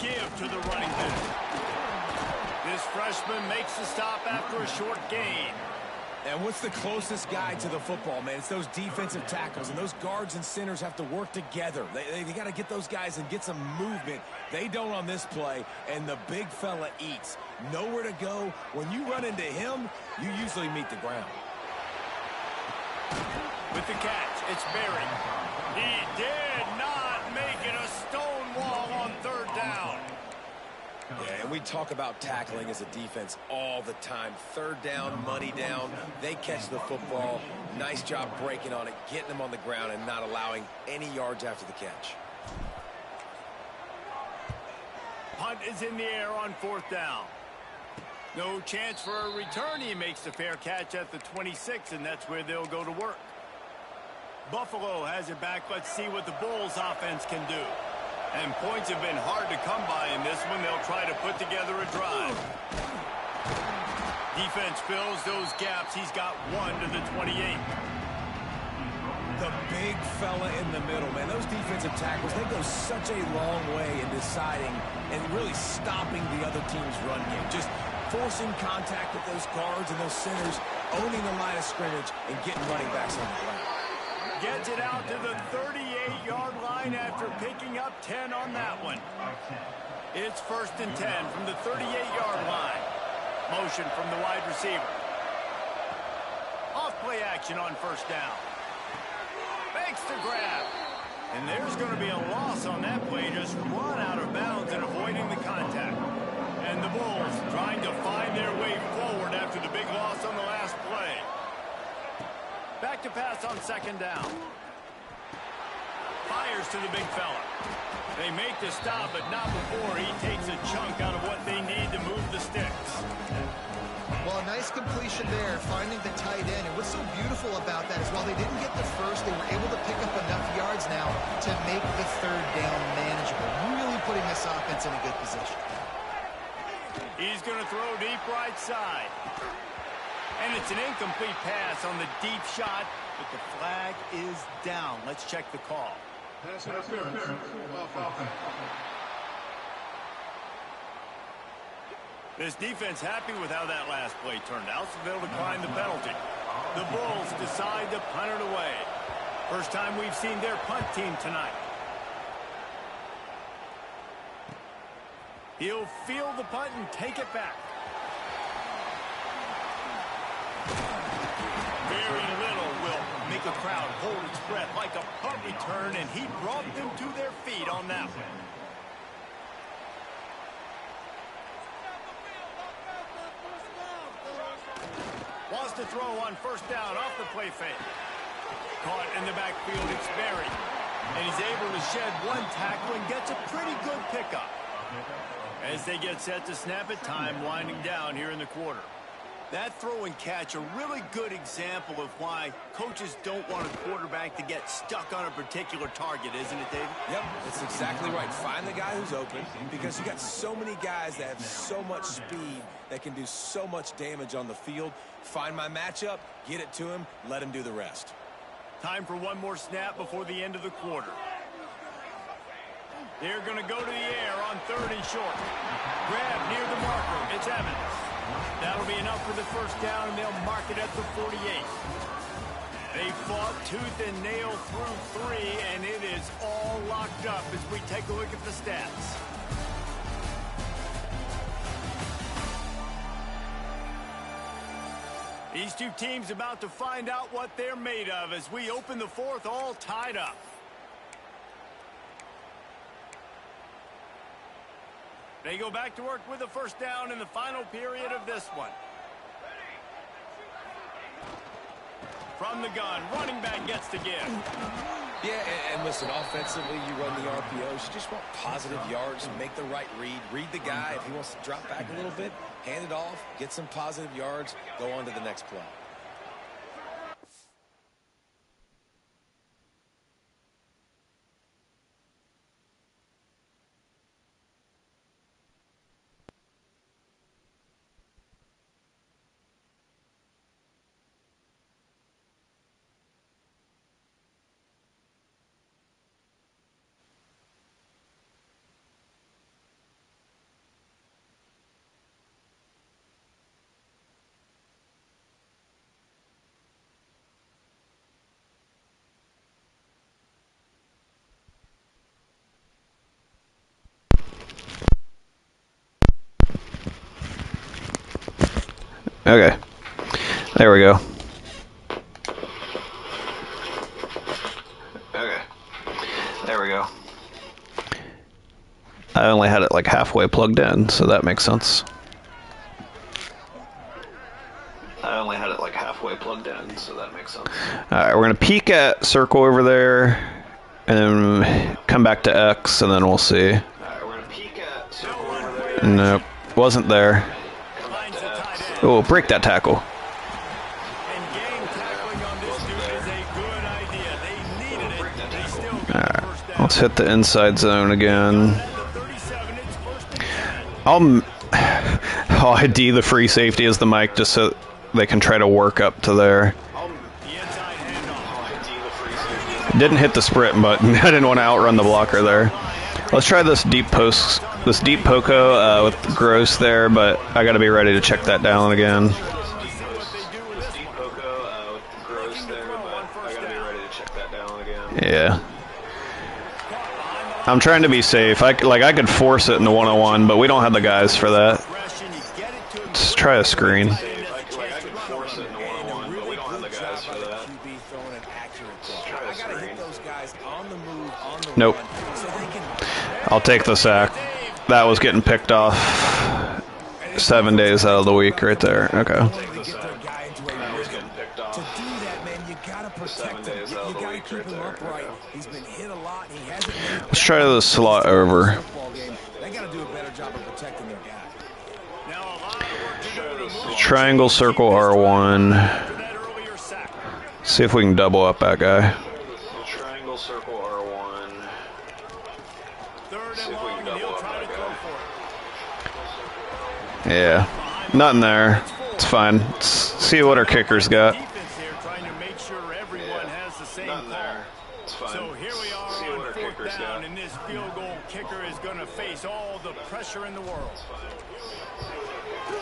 Give to the running back. This freshman makes the stop after a short gain. And what's the closest guy to the football, man? It's those defensive tackles, and those guards and centers have to work together. They got to get those guys and get some movement. They don't on this play, and the big fella eats. Nowhere to go. When you run into him, you usually meet the ground. With the catch, it's Berry. He did not make it a stone wall on third down. Yeah, and we talk about tackling as a defense all the time. Third down, money down. They catch the football. Nice job breaking on it, getting them on the ground, and not allowing any yards after the catch. Punt is in the air on 4th down. No chance for a return. He makes the fair catch at the 26, and that's where they'll go to work. Buffalo has it back. Let's see what the Bulls offense can do. And points have been hard to come by in this one. They'll try to put together a drive. Defense fills those gaps. He's got 1 to the 28. The big fella in the middle, man. Those defensive tackles, they go such a long way in deciding and really stopping the other team's run game. Just forcing contact with those guards and those centers, owning the line of scrimmage, and getting running backs on the ground. Gets it out to the 38-yard line after picking up 10 on that one. It's 1st and 10 from the 38-yard line. Motion from the wide receiver. Off play action on 1st down. Makes the grab. And there's going to be a loss on that play. Just run out of bounds and avoiding the contact. And the Bulls trying to find their way forward after the big loss on the last play. Back to pass on 2nd down. Fires to the big fella. They make the stop, but not before he takes a chunk out of what they need to move the sticks. Well, a nice completion there, finding the tight end. And what's so beautiful about that is while they didn't get the first, they were able to pick up enough yards now to make the 3rd down manageable. Really putting this offense in a good position. He's going to throw deep right side. And it's an incomplete pass on the deep shot, but the flag is down. Let's check the call. Pass interference. This defense happy with how that last play turned out, so they'll decline the penalty. The Bulls decide to punt it away. First time we've seen their punt team tonight. He'll field the punt and take it back. Very little will make a crowd hold its breath like a punt return, and he brought them to their feet on that one. Wants to throw on first down off the play fake. Caught in the backfield, it's Berry. And he's able to shed one tackle and gets a pretty good pickup. As they get set to snap it, time winding down here in the quarter. That throw and catch, a really good example of why coaches don't want a quarterback to get stuck on a particular target, isn't it, David? Yep, that's exactly right. Find the guy who's open, because you got so many guys that have so much speed that can do so much damage on the field. Find my matchup, get it to him, let him do the rest. Time for one more snap before the end of the quarter. They're going to go to the air on 3rd and short. Grab near the marker. It's Evans. That'll be enough for the first down, and they'll mark it at the 48. They fought tooth and nail through 3, and it is all locked up as we take a look at the stats. These two teams about to find out what they're made of as we open the 4th all tied up. They go back to work with a first down in the final period of this one. From the gun, running back gets to give. Yeah, and listen, offensively, you run the RPOs. You just want positive yards, make the right read. Read the guy. If he wants to drop back a little bit, hand it off, get some positive yards, go on to the next play. Okay. There we go. Okay. There we go. I only had it like halfway plugged in, so that makes sense. Alright, we're going to peek at circle over there, and then come back to X, and then we'll see. Alright, we're going to peek at circle over there. Nope, wasn't there. Oh, break that tackle. Alright, let's hit the inside zone again. I'll ID the free safety as the mic just so they can try to work up to there. Didn't hit the sprint button. I didn't want to outrun the blocker there. Let's try this deep post, this deep poco with Gross there, but I got to be ready to check that down again. Yeah. I'm trying to be safe. I could force it in the 101, but we don't have the guys for that. Let's try a screen. Nope. I'll take the sack. That was getting picked off 7 days out of the week right there. Okay. Let's try the slot over. Triangle, circle, R1. See if we can double up that guy. Triangle, circle, R1. See if we can double up that guy. Yeah, nothing there. It's fine. Let's see what our kicker's got. Nothing there. It's fine. So here we are on 4th down, and this field goal kicker is going to face all the pressure in the world.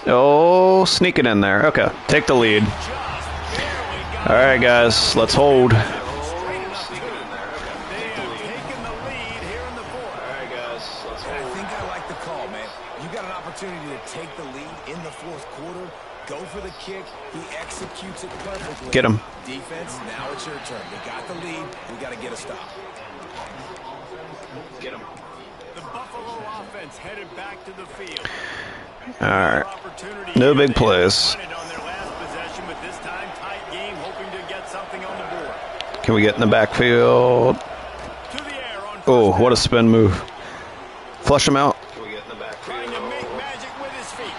Oh, sneaking in there. Okay, take the lead. All right, guys, let's hold. They have taken the lead here in the fourth. I think I like the call, man. You got an opportunity to take the lead in the fourth quarter. Go for the kick. He executes it perfectly. Get him. Defense, now it's your turn. We got the lead. We got to get a stop. Get him. The Buffalo offense headed back to the field. All right. No big plays. On their last possession, but this time tight game, hoping to get something on the board. Can we get in the backfield? To the air on first Oh, down. what a spin move. Flush him out. Trying to make magic with his feet.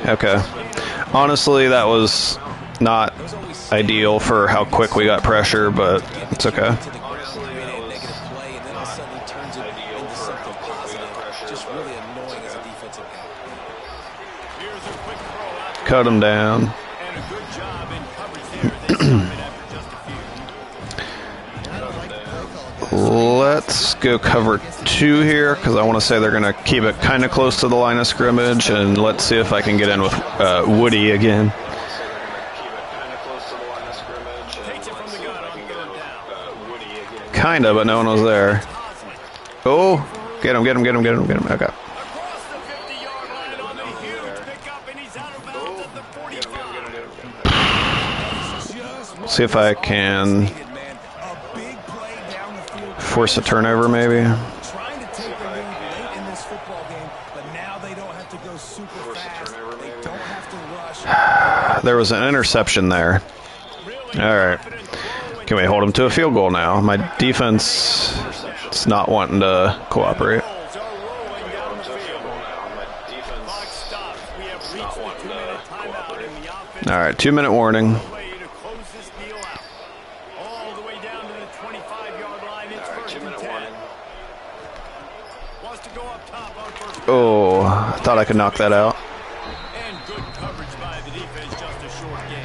Okay. Honestly, that was not ideal for how quick we got pressure, but it's okay. To the negative play, and then all of a sudden he turns it into something positive. Just really annoying as a defensive guy. Here's a quick throw out to Cut him down. and a good job in coverage there. They stop it after just a few. Let's go cover 2 here because I want to say they're going to keep it kind of close to the line of scrimmage, and let's see if I can get in with Woody again. Takes it from the gun on third down. Kind of, but no one was there. Oh, get him. Okay. Across the 50-yard line on the huge pickup, and he's out of bounds at the 45. See if I can force a turnover, maybe. Trying to take the lead late in this football game, but now they don't have to go super fast. They don't have to rush. There was an interception there. All right. Can we hold him to a field goal now? My defense is not wanting to cooperate. Balls are rolling down the field. Clock stops. We have reached the 2-minute timeout in the offense. All right, 2-minute warning. Way to close this deal out. All the way down to the 25-yard line. It's first and 10. Wants to go up top on first down. Oh, I thought I could knock that out. And good coverage by the defense, just a short gain.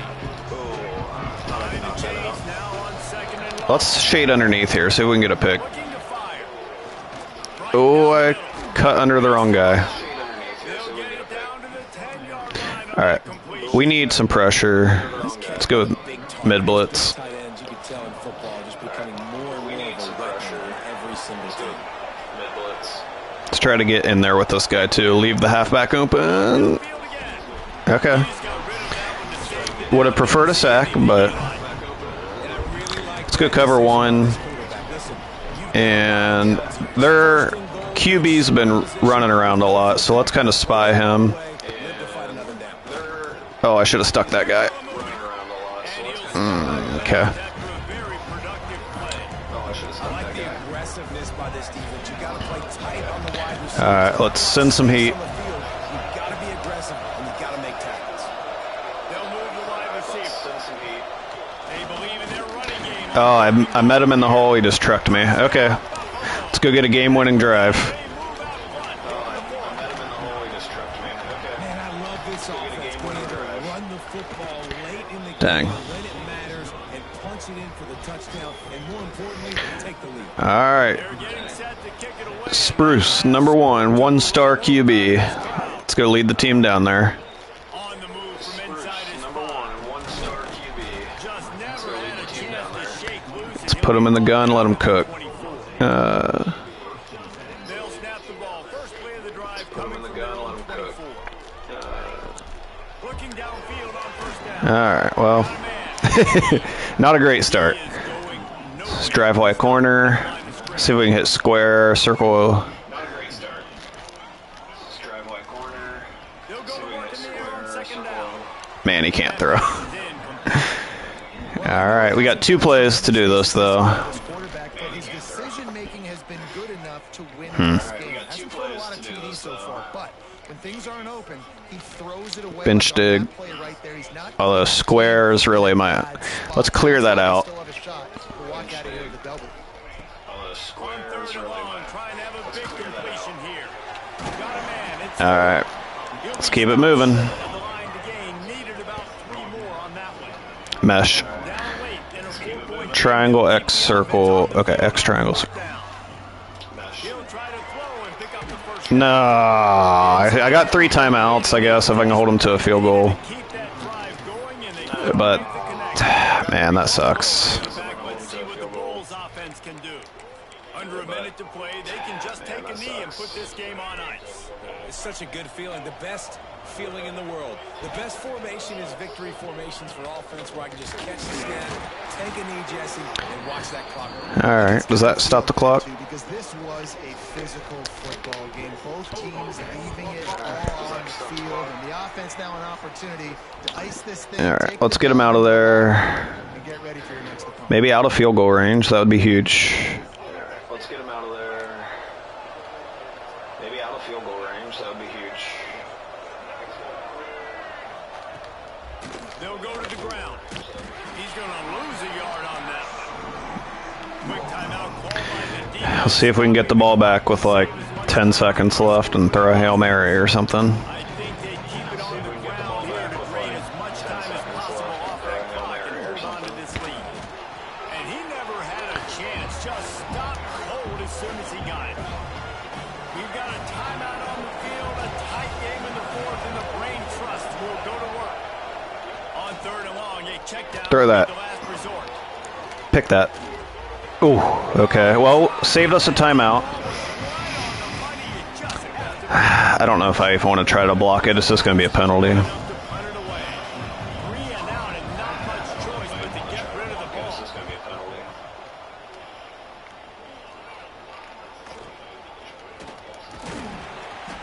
Time to change now on second and long. Let's shade underneath here, see if we can get a pick. Looking to fire. Right Oh, down I the middle. cut under the wrong guy. They'll get it down to the 10-yard line. All right, we need some pressure. Let's go with mid blitz. Tight ends, you can tell in football, just becoming more and more of a weapon in every single team. Let's try to get in there with this guy too. Leave the halfback open. Okay. Would have preferred a sack, but let's go cover 1. And their QB's been running around a lot, so let's kind of spy him. Oh, I should have stuck that guy. Okay. All right, let's send some heat. You've got to be aggressive, and you've got to make tackles. They'll move the wide receiver. They believe in their running game. Oh, I met him in the hole. He just trucked me. Okay. Let's go get a game-winning drive. They move out front. Man, I love this offense. Being able to run the football late in the game Dang. when it matters and punch it in for the touchdown, and more importantly, take the lead. All right. They're getting set to kick it away. Spruce, number 1, 1-star QB. Let's go lead the team down there. On the move from inside his spot. Just never had a chance to shake loose. Let's put him in the gun, let him cook. They'll snap the ball. First play of the drive coming from their own 24. Looking downfield on first down. All right, well, not a great start. Let's drive right corner. See if we can hit square, circle. They'll go to work in the air on second down. Man, he can't throw. In All right, we got 2 plays to do this, though. Quarterback, but his decision-making has been good enough to win this game. Hasn't thrown a lot of TDs so far, but when things aren't open, he throws it away. Bench Like on that dig. play right there, he's not Although square is really my... Let's clear that out. Still have a shot to walk out of here with a double. on third and long, trying to have a big completion here. Got a man. It's All right, let's keep it moving. the line to gain. Needed about 3 more on that one. Mesh. Down late in a 4-point Triangle, X, circle. Okay, X, triangle, circle. down. He'll try to throw and pick up the first No, I got 3 timeouts, I guess, if I can hold them to a field goal. Keep that drive going, and they But, make the connection. man, that sucks. Let's see what the Bulls offense can do. Under a minute to play, they can just take a knee and put this game on ice. It's such a good feeling. The best feeling in the world. The best formation is victory formations for offense, where I can just catch the snap, take a knee, Jesse, and watch that clock. All right, does that stop the clock? Because this was a physical football game. Both teams leaving it all on the field, and the offense now an opportunity to ice this thing. All right, let's get him out of there. And get ready for your next opponent. Maybe out of field goal range. That would be huge. Let's get him out of there. Maybe out of field goal range. That would be huge. They'll go to the ground. He's going to lose a yard on that one. Quick timeout call by the defense. Let's see if we can get the ball back with like 10 seconds left and throw a Hail Mary or something. I think they keep it on the ground here to create as much time as possible off that clock and hold on to this lead. And he never had a chance. Just stopped cold as soon as he got it. We've got a timeout on the field, a tight game in the fourth, and the brain trust will go to work. On third and long, a check down. Throw that. The last resort. Pick that. Ooh, okay. Well, saved us a timeout. I don't know if I even want to try to block it. It's just going to be a penalty. To punt it away. 3 and out and not much choice but to get rid of the ball. This is going to be a penalty.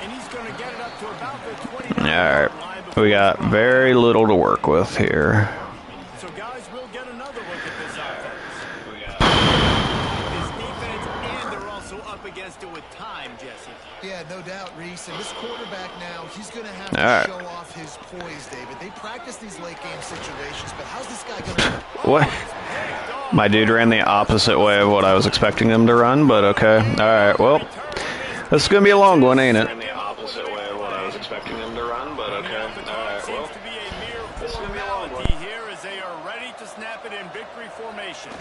And he's going to get it up to about the 29 All yard line right. before We got very little to work with here. So guys, we'll get another look at this offense. We got This defense, and they're also up against it with time, Jesse. Yeah, no doubt, Reese. And this quarterback now, he's going to have to All right. show off his poise, David. They practice these late-game situations, but how's this guy going to... What? My dude ran the opposite way of what I was expecting him to run, but okay. All right, well, this is going to be a long one, ain't it? in the opposite way of what I was expecting him to run, but okay. All right, well, Seems to be a mere this is gonna be a long formality here as they are ready to snap it in victory formation.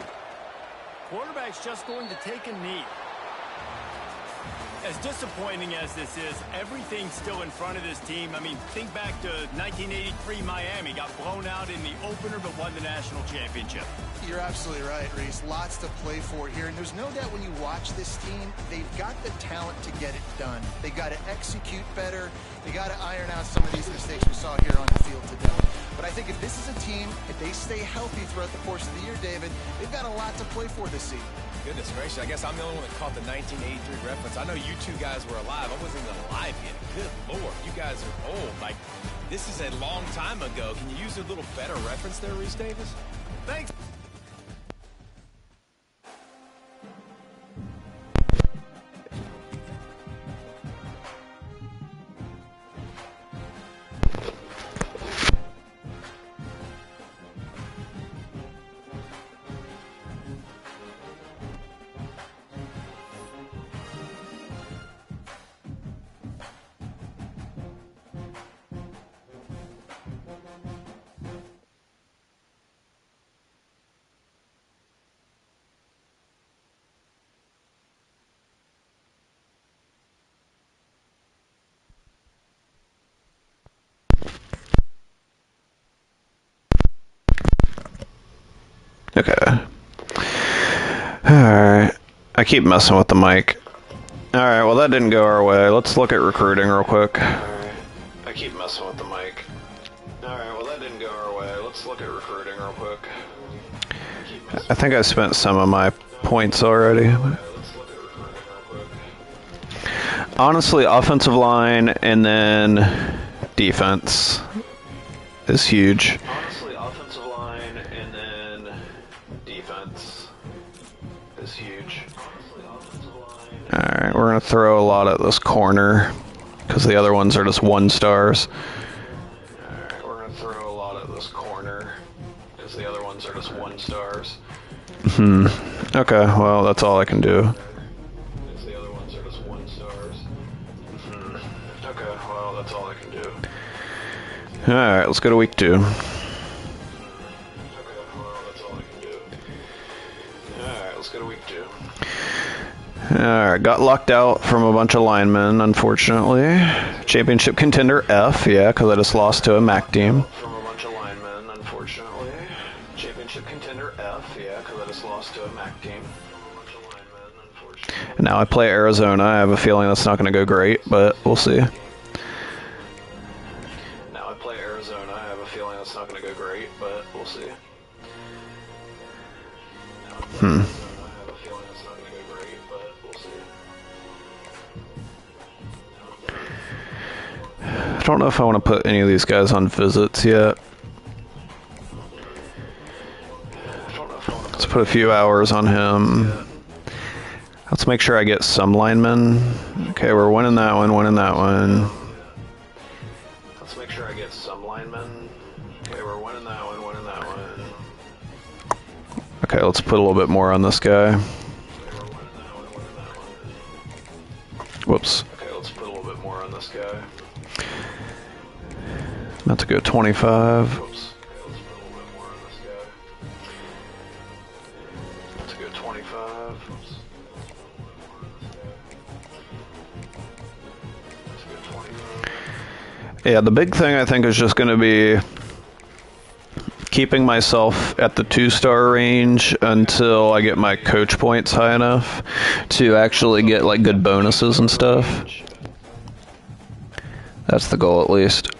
Quarterback's just going to take a knee. As disappointing as this is, everything's still in front of this team. I mean, think back to 1983 Miami. Got blown out in the opener but won the national championship. You're absolutely right, Reese. Lots to play for here. And there's no doubt when you watch this team, they've got the talent to get it done. They got to execute better. They got to iron out some of these mistakes we saw here on the field today. But I think if this is a team, if they stay healthy throughout the course of the year, David, they've got a lot to play for this season. Goodness gracious, I guess I'm the only one that caught the 1983 reference. I know you two guys were alive. I wasn't even alive yet. Good Lord, you guys are old. Like, this is a long time ago. Can you use a little better reference there, Reese Davis? Thanks. Okay. Alright. I keep messing with the mic. Alright, well that didn't go our way. Let's look at recruiting real quick. alright. I keep messing with the mic. Alright, well that didn't go our way. Let's look at recruiting real quick. I think I spent some of my points already. Let's look at recruiting real quick. Honestly, offensive line and then defense is huge. Honestly, offensive line and then defense is huge. Alright, we're going to throw a lot at this corner because the other ones are just 1-stars. Alright, we're going to throw a lot at this corner because the other ones are just 1-stars. Okay, well, that's all I can do. Because the other ones are just 1-stars. Okay, well, that's all I can do. Alright, let's go to week 2. Okay, well, that's all I can do. Alright, let's go to week 2. Alright, got locked out from a bunch of linemen, unfortunately. Championship contender F, yeah, because I just lost to a MAC team. From a bunch of linemen, unfortunately. Championship contender F, yeah, because I just lost to a MAC team. And now I play Arizona. I have a feeling that's not going to go great, but we'll see. Now I play Arizona. I have a feeling that's not going to go great, but we'll see. I don't know if I want to put any of these guys on visits yet. Let's put a few hours on him. Let's make sure I get some linemen. Okay, we're winning that one, winning that one. Let's make sure I get some linemen. Okay, we're winning that one, winning that one. Okay, let's put a little bit more on this guy. Whoops. Okay, let's put a little bit more on this guy. About to go 25. Whoops. Okay, let's put a little bit more on this guy. About to go 25. Whoops. Yeah, the big thing I think is just going to be keeping myself at the 2-star range until I get my coach points high enough to actually get like good bonuses and stuff. That's the goal, at least.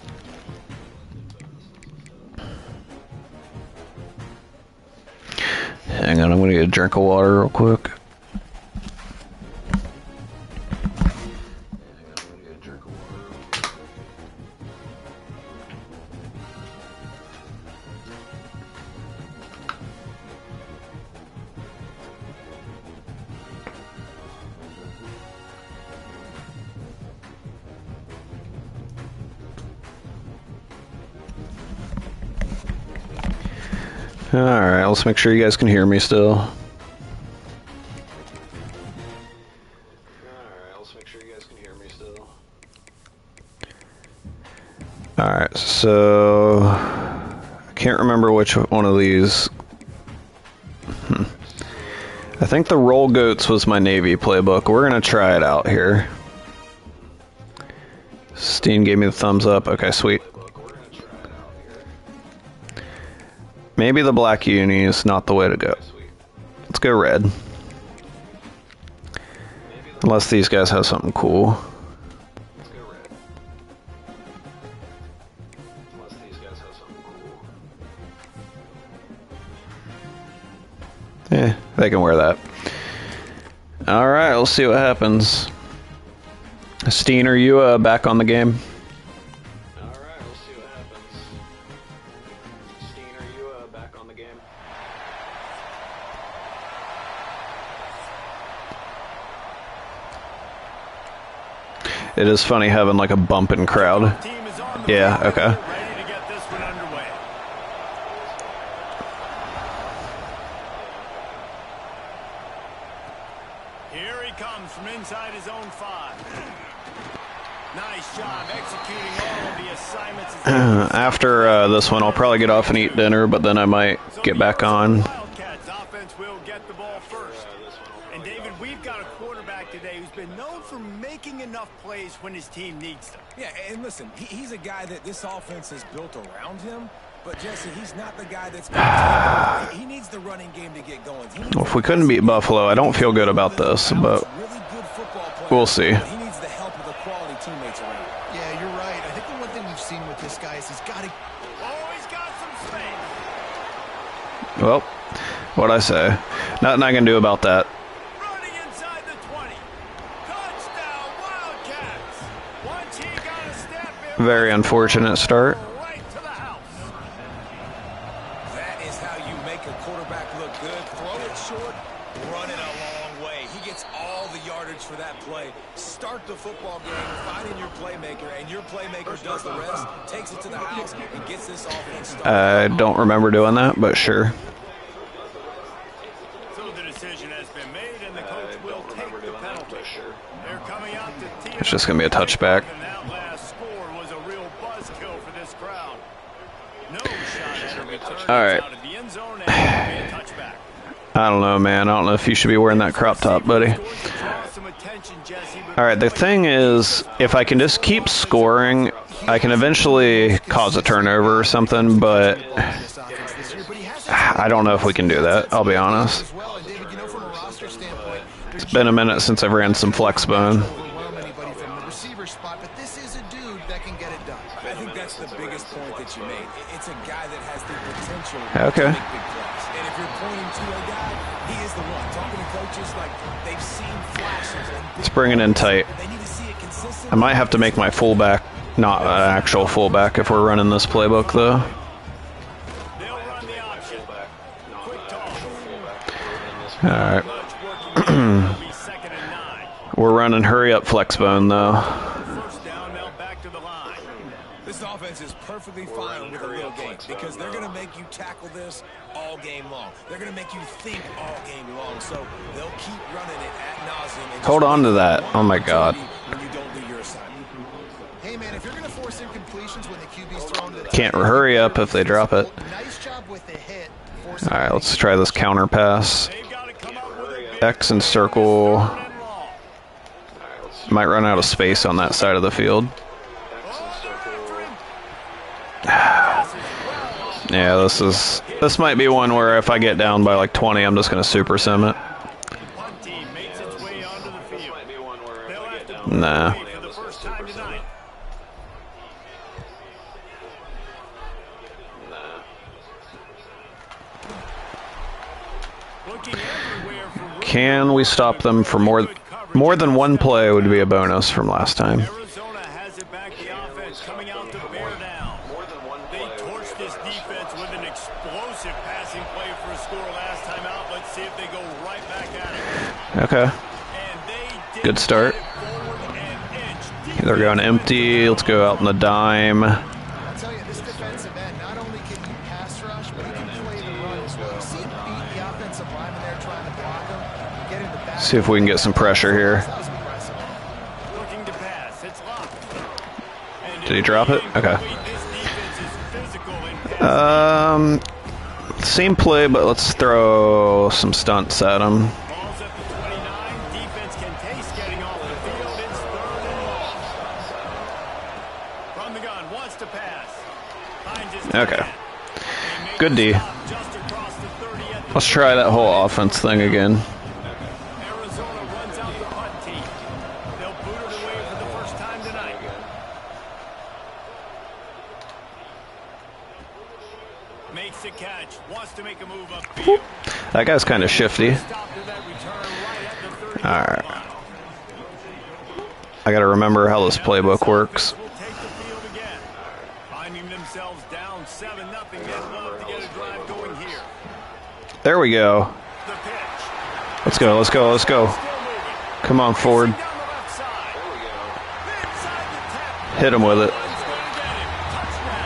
Hang on, I'm going to get a drink of water real quick. Alright, let's make sure you guys can hear me still. Alright, let's make sure you guys can hear me still. Alright, so I can't remember which one of these. I think the Roll Goats was my Navy playbook. We're gonna try it out here. Steen gave me the thumbs up. Okay, sweet. Maybe the black uni is not the way to go. Let's go red. Unless these guys have something cool. They can wear that. Alright, we'll see what happens. Steen, are you back on the game? Alright, we'll see what happens. Steen, are you back on the game? It is funny having like a bumping crowd. Yeah, okay. Ready to get this one underway. Here he comes from inside his own 5. Nice job executing all of the assignments. After this one, I'll probably get off and eat dinner, but then I might get back on. Wildcats offense will get the ball first. And David, we've got a quarterback today who's been known for making enough plays when his team needs them. Yeah, and listen, he's a guy that this offense is built around him. But Jesse, he's not the guy that's going to he needs the running game to get going. Well, if we couldn't beat Buffalo, I don't feel good about this, but we'll see. He needs the help of the quality teammates around. Yeah, you're right. I think the one thing we've seen with this guy is he's got to... Oh, he's got some space. Well, what'd I say? Nothing I can do about that. Running inside the 20. Touchdown, Wildcats. Once he got a step in. Very unfortunate start. Right to the house. That is how you make a quarterback look good. Throw it short, run it a long way. He gets all the yardage for that play. Start the football game, finding your playmaker, and your playmaker does the rest, takes it to the house, and gets this offense started. I don't remember doing that, but sure. So the decision has been made, and the coach will take the penalty. They're coming out to tee it It's just gonna be a touchback. And that last score was a real buzzkill for this crowd. No shot at a return. All right. Out of the end zone and it'll be a touchback. I don't know, man. I don't know if you should be wearing that crop top, buddy. some attention, Jesse. All right, the thing is, if I can just keep scoring, I can eventually cause a turnover or something, but I don't know if we can do that, I'll be honest. It's been a minute since I've ran some flex bone. I think that's the biggest point that you made. It's a guy that has the potential Okay. to make big plays. And if you're pointing to a guy, he is the one. Talking to coaches, like, they've seen flashes. Let's bring it in tight. They need to see it consistent. I might have to make my fullback not an actual fullback if we're running this playbook, though. They'll run the option. Quick toss. All right. It'll be 2nd and 9. We're running hurry up flex bone, though. First down, now back to the line. This offense is perfectly fine with a little game because they're going to make you tackle this all game long. They're going to make you think all game long. So they'll keep running it ad nauseum. And Hold on to that. Oh, my God. when you don't do your assignment. Hey, man, if you're going to force incompletions when the QB's thrown to the Can't hurry up if they drop it. Nice job with the hit. All right, let's try this counter pass. They've got to come up with a big X and circle. and long. Might run out of space on that side of the field. Yeah, this might be one where if I get down by like 20, I'm just gonna super sim it. Punt team makes its way onto the field. They'll have to move Nah. away for the first time tonight. Looking everywhere for room. Can we stop them for more than one play? Would be a bonus from last time. Arizona has it back. The offense coming out to bear down. They torched this defense with an explosive passing play for a score last time out. Let's see if they go right back at it. Okay, And they did good start. get it forward and inch. They're going empty. Let's go out on the dime. I'll tell you, this defensive end, not only can he pass rush, but he can play the run as well. You see him beat the offensive lineman there trying to block him, get in the back. See if we can get some pressure here. That was impressive. Looking to pass. It's locked. And Did he drop it? Okay. this defense is physical and Same play, but let's throw some stunts at him. balls at the 29. Defense can taste getting off the field. It's 3rd and long. From the gun, wants to pass. Finds his Okay. man. They make Good the D. stop just across the 30 at the Let's try that whole offense thing again. Arizona runs out the punt team. They'll boot it away for the first time tonight. Makes the catch. Wants to make a move upfield. That guy's kind of shifty. Stop to that return right at the 30 All right. I got to remember how this playbook works. Will take the field again. Finding themselves down 7-0. They'd love to get a drive going here. There we go. The pitch. Let's go. Let's go. Let's go. Still moving. Come on forward. Down the left side. Inside the tap. Hit him with it. One's going to get him. Touchdown.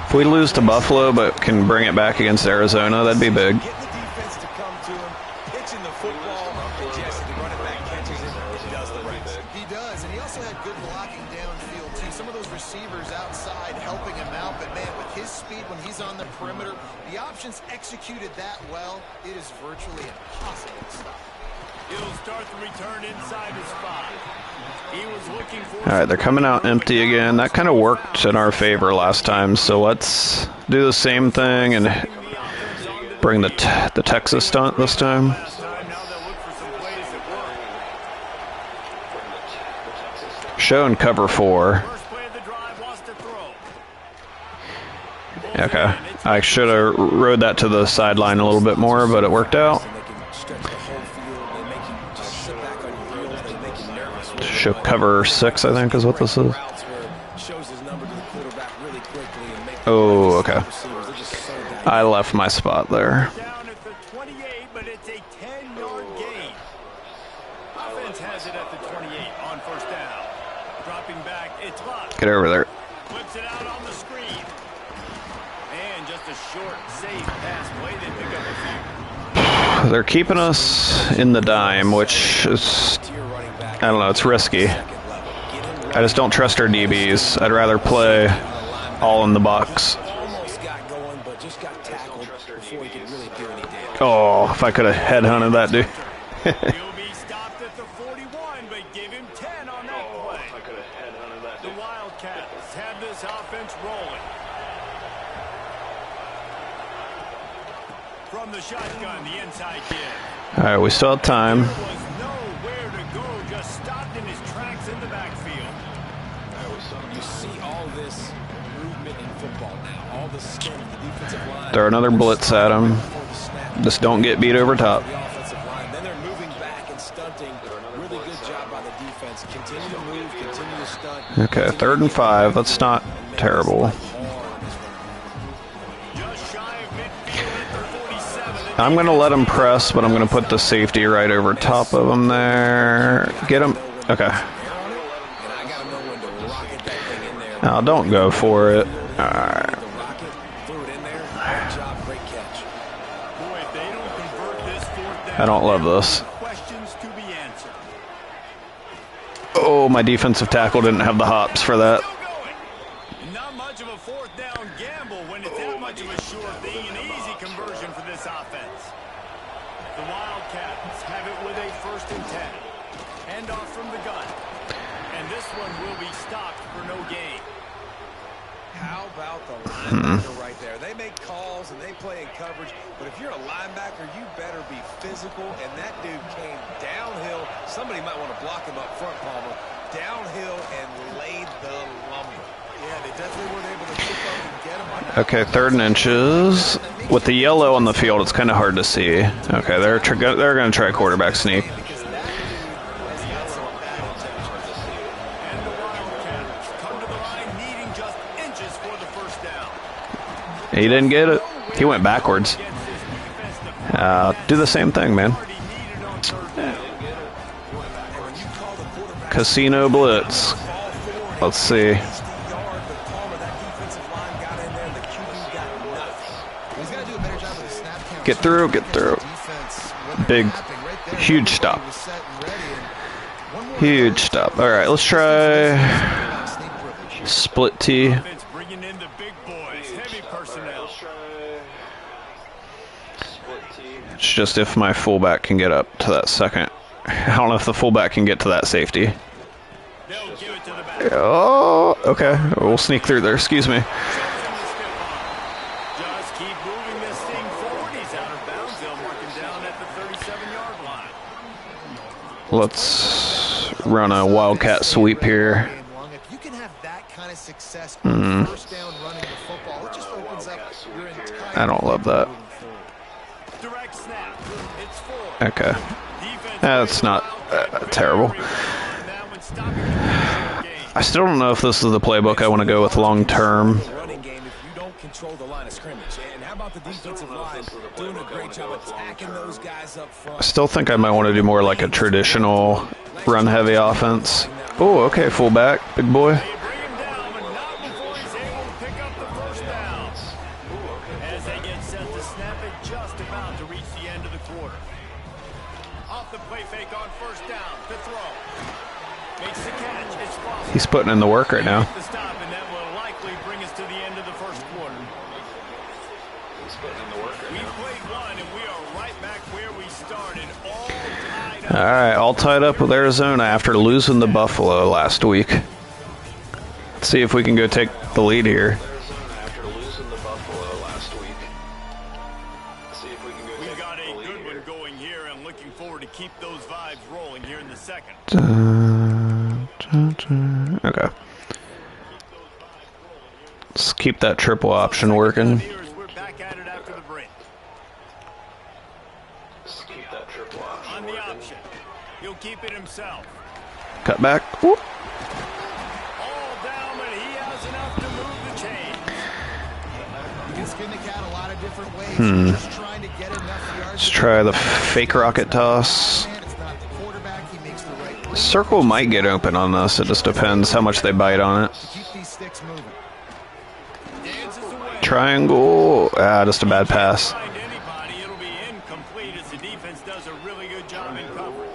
If we lose to Buffalo but can bring it back against Arizona, that'd be big. Get the defense to come to him, pitching the football, and Jesse, the running back catches it and does the rest. He does, and he also had good blocking downfield, too. Some of those receivers outside helping him out, but, man, with his speed when he's on the perimeter, the options executed that well, it is virtually impossible to stop. He'll start the return inside his spot. He was looking for. All right, they're coming out empty again. That kind of worked in our favor last time, so let's do the same thing and bring the Texas stunt this time. Last time, now they'll look for some plays that work. Show and cover 4. First play of the drive, wants to throw. Okay, I should have rode that to the sideline a little bit more, but it worked out. And they can stretch the whole field. They make you just sit back on your heels. They make you nervous. Show cover 6, I think, is what this is. Routes where it shows his number to the quarterback really quickly and make Oh, okay. receivers. They're just so dynamic. I left my spot there. Down at the 28, but it's a 10-yard gain. Offense has it at the 28 on first down. Dropping back, it's locked. Get over there. Flips it out on the screen. And just a short, safe pass play. They pick up a few. They're keeping us in the dime, which is, To your running back, I don't know, it's risky. second level. Get him I just don't trust our DBs. I'd rather play all in the box. almost got going, but just got tackled before he could really do any damage. Oh, if I could have headhunted that dude. He'll be offense rolling. From the shotgun, the inside give. All right, we still have time. There was nowhere to go, just stopped in his tracks in the backfield. You see all this movement in football now. All the skin, the defensive line. Throw another blitz at him. Just don't get beat over top. The offensive line. Then they're moving back and stunting. Really good job by the defense. Continue to move, continue to stunt. Okay, 3rd and 5. That's not terrible. Just shy of midfield at the 47. I'm going to let him press, but I'm going to put the safety right over top of him there. Get him. Okay. Now, don't go for it. All right. I don't love this. Questions to be answered. Oh, my defensive tackle didn't have the hops for that. Still going. Not much of a fourth down gamble when it's that much of a sure thing. An easy conversion for this offense. The Wildcats have it with a 1st and 10. Hand off from the gun. And this one will be stopped for no gain. How about the linebacker right there? They make calls and they play in coverage, but if you're a linebacker, you better be physical, and that dude came downhill. Somebody might want to block him up front, Palmer. Downhill and laid the lumber. Yeah, they definitely weren't able to pick up and get him on that. Okay, 3rd and inches. With the yellow on the field, it's kind of hard to see. Okay, they're going to try quarterback sneak. He didn't get it. He went backwards. Do the same thing, man. Casino blitz. Let's see. Get through, get through. Big, huge stop. Huge stop. All right, let's try split T. It's just if my fullback can get up to that second. I don't know if the fullback can get to that safety. Oh, okay. We'll sneak through there. Excuse me. Just keep moving this thing forward. He's out of bounds. They'll mark him down at the 37-yard line. Let's run a wildcat sweep here. If you can have that kind of success on first down running the football, it just opens up your entire I don't love that. Direct snap. It's 4. Okay. That's not terrible. I still don't know if this is the playbook I want to go with long term. Running game if you don't control the line of scrimmage. And how about the defensive line doing a great job attacking those guys up front? I still think I might want to do more like a traditional run-heavy offense. Oh, okay, fullback, big boy. They bring him down, but not before he's able to pick up the first down. As they get set to snap it, just about to reach the end of the quarter. Off the play fake on first down to throw. Makes the catch. It's Foster. He's putting in the work right now. The stop, and that will likely bring us to the end of the first quarter. We played one, and we are right back where we started, all tied up. All right, all tied up with Arizona after losing to Buffalo last week. Let's see if we can go take the lead here. We've got a good one going here. I'm looking forward to keep those vibes rolling here in the second. Okay. Let's keep that triple option working. We're back at it after the break. On the option. He'll keep it himself. Cut back. Whoop. All down, but he has enough to move the chains. You can skin the cat a lot of different ways. Just trying to get enough yards. Let's try the fake rocket toss. It's not the quarterback. He makes the right play. Circle might get open on this. It just depends how much they bite on it. Keep these sticks moving. Dances away. Triangle. Just a bad pass. Find anybody, it'll be incomplete as the defense does a really good job in coverage.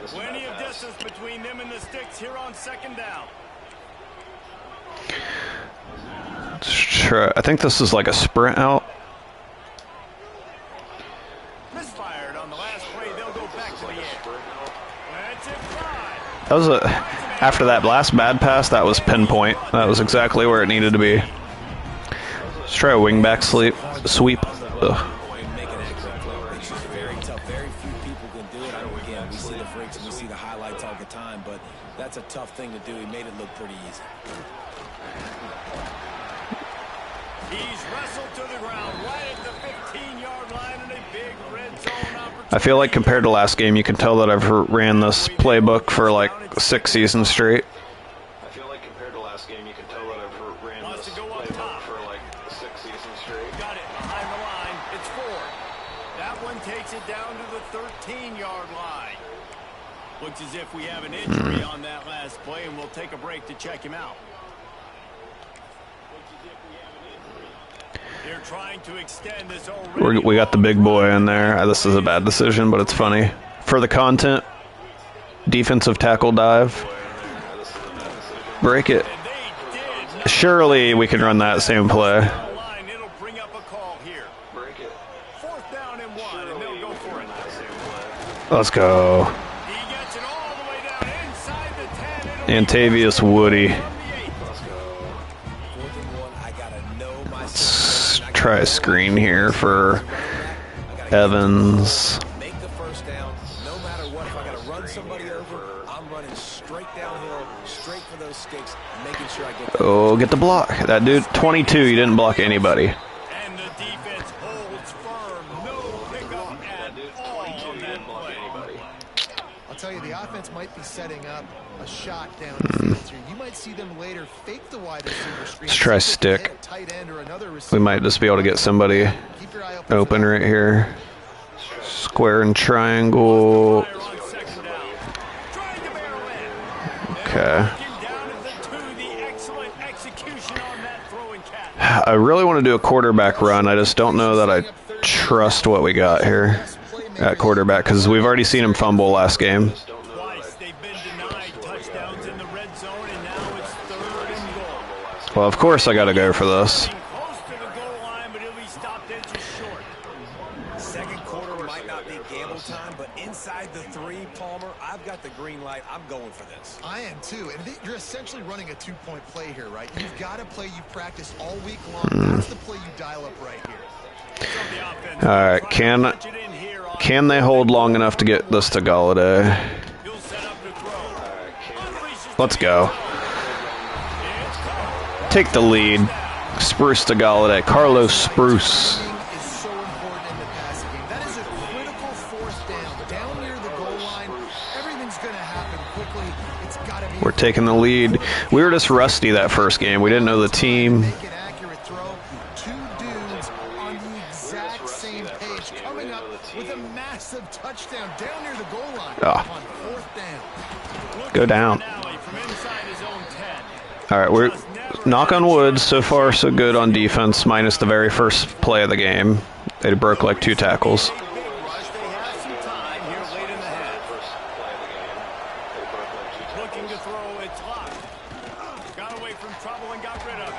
Plenty of distance between them and the sticks here on second down. Let's try. I think this is like a sprint out. Misfired on the last play. They'll go back to the air. That's it. Five. That was After that last bad pass, that was pinpoint. That was exactly where it needed to be. Let's try a wingback sweep. Ugh. It's just very tough. Very few people can do it. Again, we see the freaks and we see the highlights all the time, but that's a tough thing to do. He made it look pretty easy. He's wrestled to the ground right at the 15-yard line in a big red zone opportunity. I feel like compared to last game, you can tell that I've ran this playbook for like 6 seasons straight. I feel like compared to last game, you can tell that I've ran Wants this to go up playbook top. for like 6 seasons straight. Got it behind the line. It's 4. That one takes it down to the 13-yard line. Looks as if we have an injury on that last play, and we'll take a break to check him out. They're trying to extend this already. We got the big boy in there. This is a bad decision, but it's funny. For the content, defensive tackle dive. Break it. Surely we can run that same play. It'll bring up a call here. Break it. 4th down and 1, and they'll go for it. Let's go. He gets it all the way down inside the 10. Antavius Woody. From the 8. Let's go. 4th and 1. I gotta know my Let's try a screen here for Evans. make the first down. No matter what, if I gotta run somebody over, I'm running straight downhill, straight for those sticks, making sure I get the Oh, get the block. That dude, 22, you didn't block anybody. And the defense holds firm. No pickup at all on that play. I'll tell you, the offense might be setting up a shot down the field here. You might see them later fake the wide receiver screen. Let's try See if they stick. hit a tight end or another We receiver. might just be able to get somebody Keep your eye open. open right here. Square and triangle. Fire on 2nd down. Trying to barrel in. Okay. Looking down at the 2. The excellent execution on that throwing cat. I really want to do a quarterback run. I just don't know that I trust what we got here at quarterback because we've already seen him fumble last game. Twice they've been denied touchdowns in the red zone, and now it's 3rd and goal. Well, of course I got to go for this. Close to the goal line, but he'll be stopped in just short. second quarter might not be gamble time, but inside the 3, Palmer, I've got the green light. I'm going for this. I am too, and you're essentially running a 2-point play here, right? You've got a play you've practiced all week long. That's the play you dial up right here. From the offense, All right, trying to punch it in here on can they hold long enough to get this to Galladay? He'll set up to throw. Unleashes Let's the go. It's caught. Take the lead. Spruce to Galladay. Carlos Spruce. Timing is so important in the passing game. That is a critical 4th down. Down near the goal line, everything's going to happen quickly. It's got to be. We're taking the lead. We were just rusty that first game. We didn't know the team. Make an accurate throw. 2 dudes on the exact same page, coming up with a massive touchdown down near the goal line Ah. on 4th down. Go down. Alley from inside his own 10. All right, we're knock on wood. So far, so good on defense, minus the very first play of the game. They broke like 2 tackles. Big rush. They have some time here late in the half. Looking to throw. It's locked. Got away from trouble and got rid of it.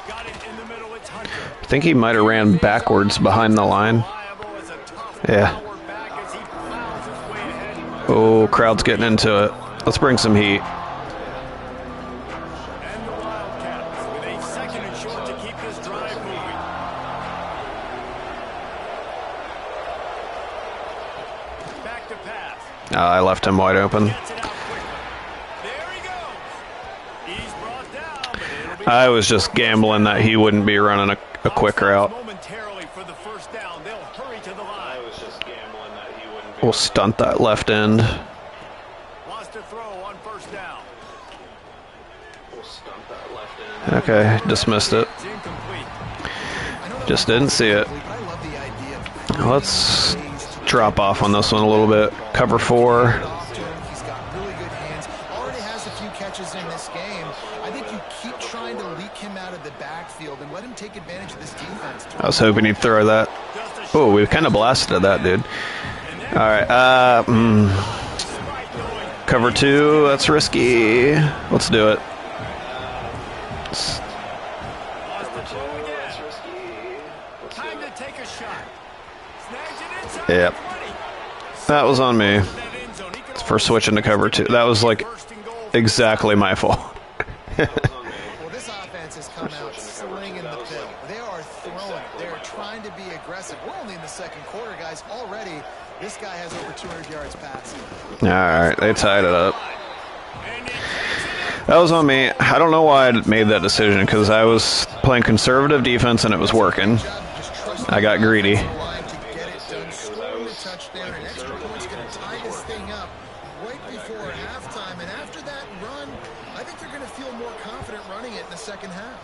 Got it in the middle. It's Hunter. I think he might have ran backwards behind the line. Reliable as a tough Yeah. power back as he plows his way ahead. Oh, crowd's getting into it. Let's bring some heat. And the Wildcats with a 2nd and short to keep this drive moving. Back to pass. I left him wide open. Gets it out quickly. There he goes. He's brought down, but it'll be I was just gambling that he wouldn't be running a quick route. momentarily for the 1st down. They'll hurry to the line. I was just gambling that he wouldn't be. We'll stunt that left end. Wants to throw on 1st down. We'll stump that left end. Okay, dismissed it. It's incomplete. Just didn't see it. I love the idea of Let's drop off on this one a little bit. Cover 4. off to him. He's got really good hands. Already has a few catches in this game. I think you keep trying to leak him out of the backfield and let him take advantage of this defense. I was hoping he'd throw that. Oh, we kind of blasted that, dude. All right. Cover 2. That's risky. Let's do it. Time to take a shot. Snags it inside. Yep. the 20. That was on me That end zone. He could for switching to cover 2. That was like first and goal exactly my fault. Well, this offense has come out slinging the pill. They are throwing it. They are trying to be aggressive. We're only in the second quarter, guys. Already, this guy has over 200 yards passing. All right, they tied it up. That was on me. I don't know why I made that decision, because I was playing conservative defense and it was working. I got greedy. Second half.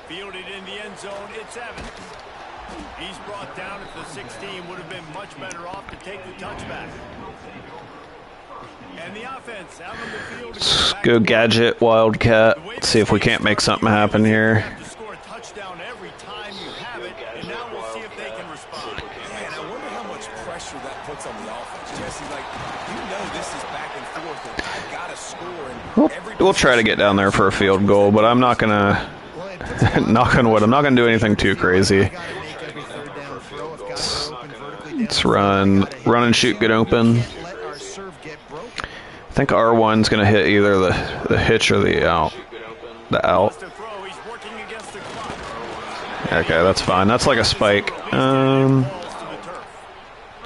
Fielded in the end zone, it's Evans. He's brought down at the 16, would have been much better off to take the touchback. And the offense out on the field. Let's go gadget, Wildcat. Let's see if we can't make something happen here. To score a touchdown every time you have it, and now we'll see if they can respond. Man, I wonder how much pressure that puts on the offense. Jesse, like, you know this is back and forth, and I've got to score. We'll try to get down there for a field goal, but I'm not gonna knock on wood. I'm not gonna do anything too crazy. Let's run and shoot, get open. I think R1's gonna hit either the hitch or the out. The out. Okay, that's fine. That's like a spike.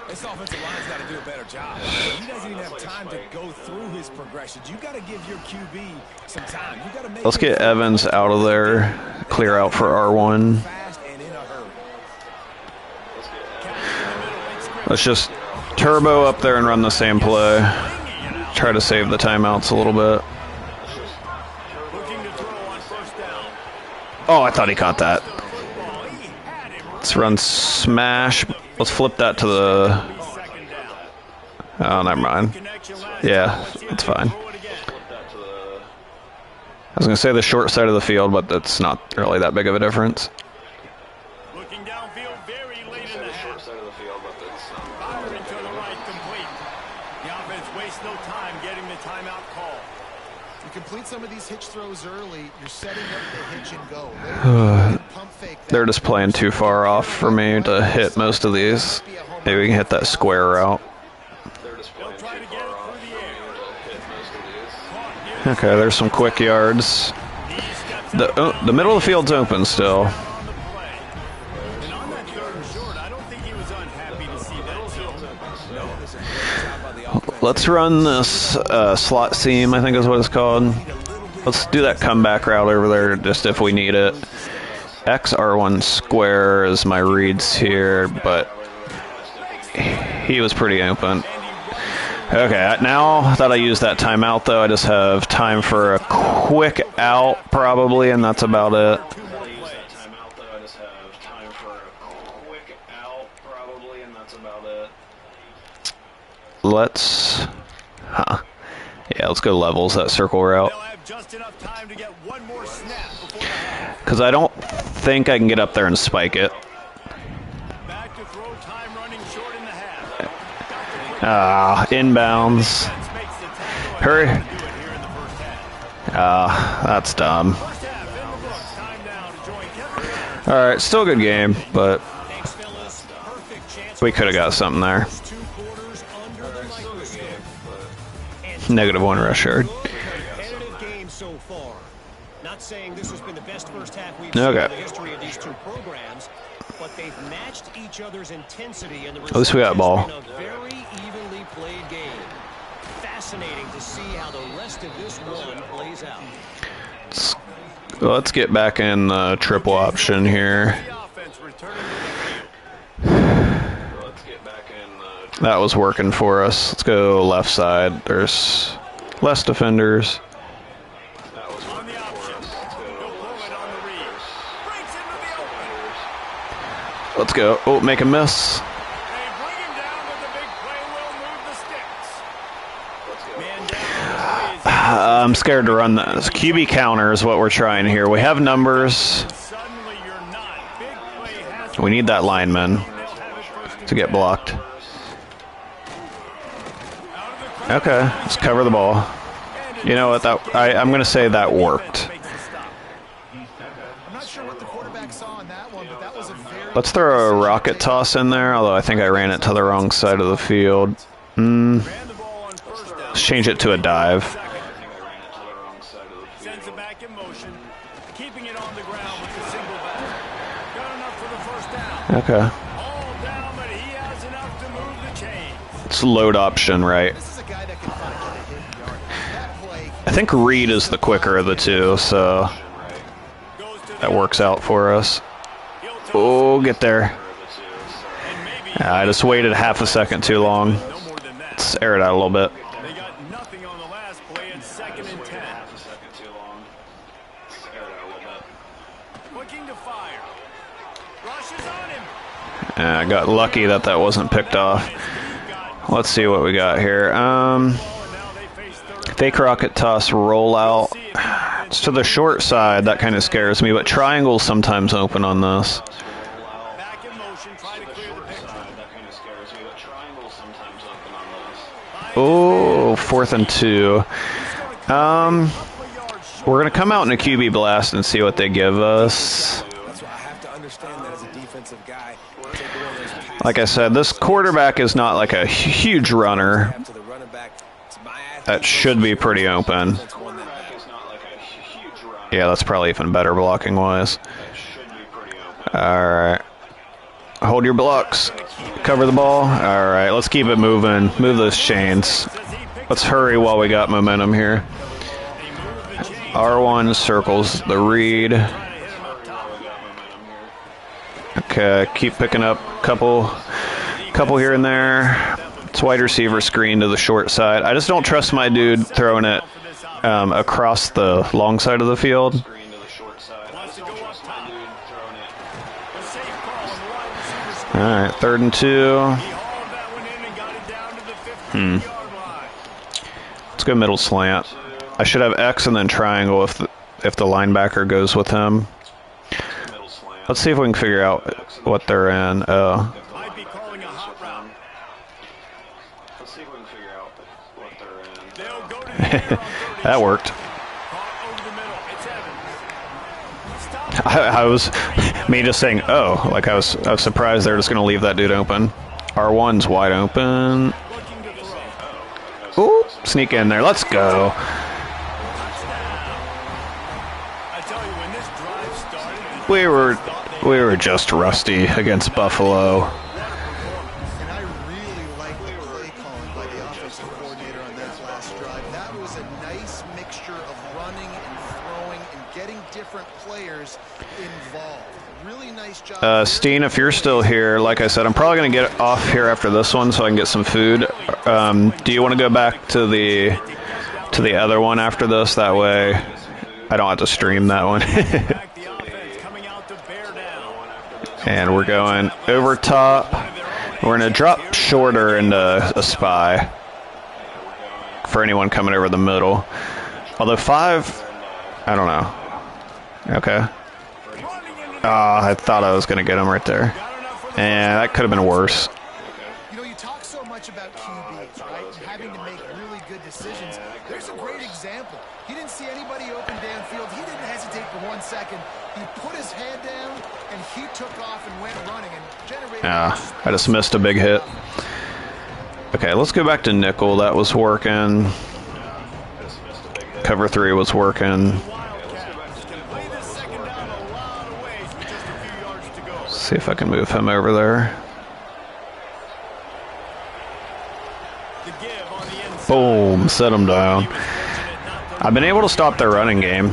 This offensive line's got to do a better job. He doesn't even have time to go through his progressions. You got to give your QB some time. You got to make. Let's get Evans out of there. Clear out for R1. Fast and in a hurry. Let's just turbo up there and run the same play. Try to save the timeouts a little bit. Oh, I thought he caught that. Let's run smash. Let's flip that to the... Oh, never mind. Yeah, it's fine. I was going to say the short side of the field, but that's not really that big of a difference. Looking downfield very late in the half. Fire into the right, complete. The offense wastes no time getting the timeout call. You complete some of these hitch throws early, you're setting up the hitch and go. They're just playing too far off for me to hit most of these. Maybe we can hit that square route. Okay, there's some quick yards. The middle of the field's open still. Let's run this slot seam, I think is what it's called. Let's do that comeback route over there just if we need it. XR1 square is my reads here, but he was pretty open. Okay, now that I use that timeout, though, I just have time for a quick out, probably, and that's about it. Let's... Yeah, let's go levels, that circle route. Because I don't think I can get up there and spike it. Inbounds. Hurry. That's dumb. Alright, still a good game, but we could have got something there. -1 rush yard. Not saying this has been the best first half we've seen in the history of these two programs, but they've matched each other's intensity, and the at least we got ball. a very evenly played game. Fascinating to see how the rest of this one plays out. Let's get back in the triple option here. That was working for us. Let's go left side. There's less defenders. Let's go. Oh, make a miss. I'm scared to run this. QB counter is what we're trying here. We have numbers. We need that lineman to get blocked. Okay, let's cover the ball. You know what? I'm going to say that worked. Let's throw a rocket toss in there, although I think I ran it to the wrong side of the field. Let's change it to a dive. Sends it back in motion, keeping it on the ground with the single back. Got enough for the first down. Okay. All down, but he has enough to move the chains. It's load option, right? This is a guy that can find a hidden yard. That play, I think Reed is the quicker of the two, so that works out for us. Oh, get there. I just waited half a second too long. Let's air it out a little bit. They got nothing on the last play. It's 2nd and 10. Looking to fire. Rushes on him. I got lucky that that wasn't picked off. Let's see what we got here. Fake rocket toss rollout. It's to the short side. That kind of scares me, but triangles sometimes open on this. Back in motion. Try to clear the picture. Oh, 4th and 2. We're going to come out in a QB blast and see what they give us. That's why I have to understand that as a defensive guy. Take away those passes. Like I said, this quarterback is not like a huge runner. To the running back. It's my athlete. That should be pretty open. Defense won that battle. Yeah, that's probably even better blocking wise. Alright. Hold your blocks. Cover the ball. Alright, let's keep it moving. Move those chains. Let's hurry while we got momentum here. R1 circles the read. Okay, keep picking up couple here and there. It's wide receiver screen to the short side. I just don't trust my dude throwing it across the long side of the field. All right, 3rd and 2. Let's go middle slant. I should have X and then triangle if the linebacker goes with him. Let's see if we can figure out what they're in. Oh. Might be calling a hot route. Let's see if we can figure out what they're in. They'll go to the air on 3rd. That worked. Caught over the middle. It's Evans. Stop. I was me just saying, oh, like I was surprised they're just gonna leave that dude open. R1's wide open. Looking to throw. Ooh, sneak in there. Let's go. I tell you, when this drive started, We were just rusty against Buffalo. and I really like the play calling by the offensive coordinator on that last drive. That was a nice mixture of running and throwing and getting different players involved. Really nice job. Steen, if you're still here, like I said, I'm probably going to get off here after this one so I can get some food. Do you want to go back to the other one after this? That way I don't have to stream that one. back the offense coming out to bear down. And we're going over top. We're going to drop shorter into a spy for anyone coming over the middle. Although 5, I don't know. Okay. I thought I was going to get him right there. And that could have been worse. You know, you talk so much about QBs, right? And having to make really good decisions. There's a great example. He didn't see anybody open downfield. He didn't hesitate for 1 second. He put his head down, and he took off and went running and generated... I just missed a big hit. Okay, let's go back to nickel. That was working. Cover 3 was working. See if I can move him over there. Boom, set him down. I've been able to stop their running game.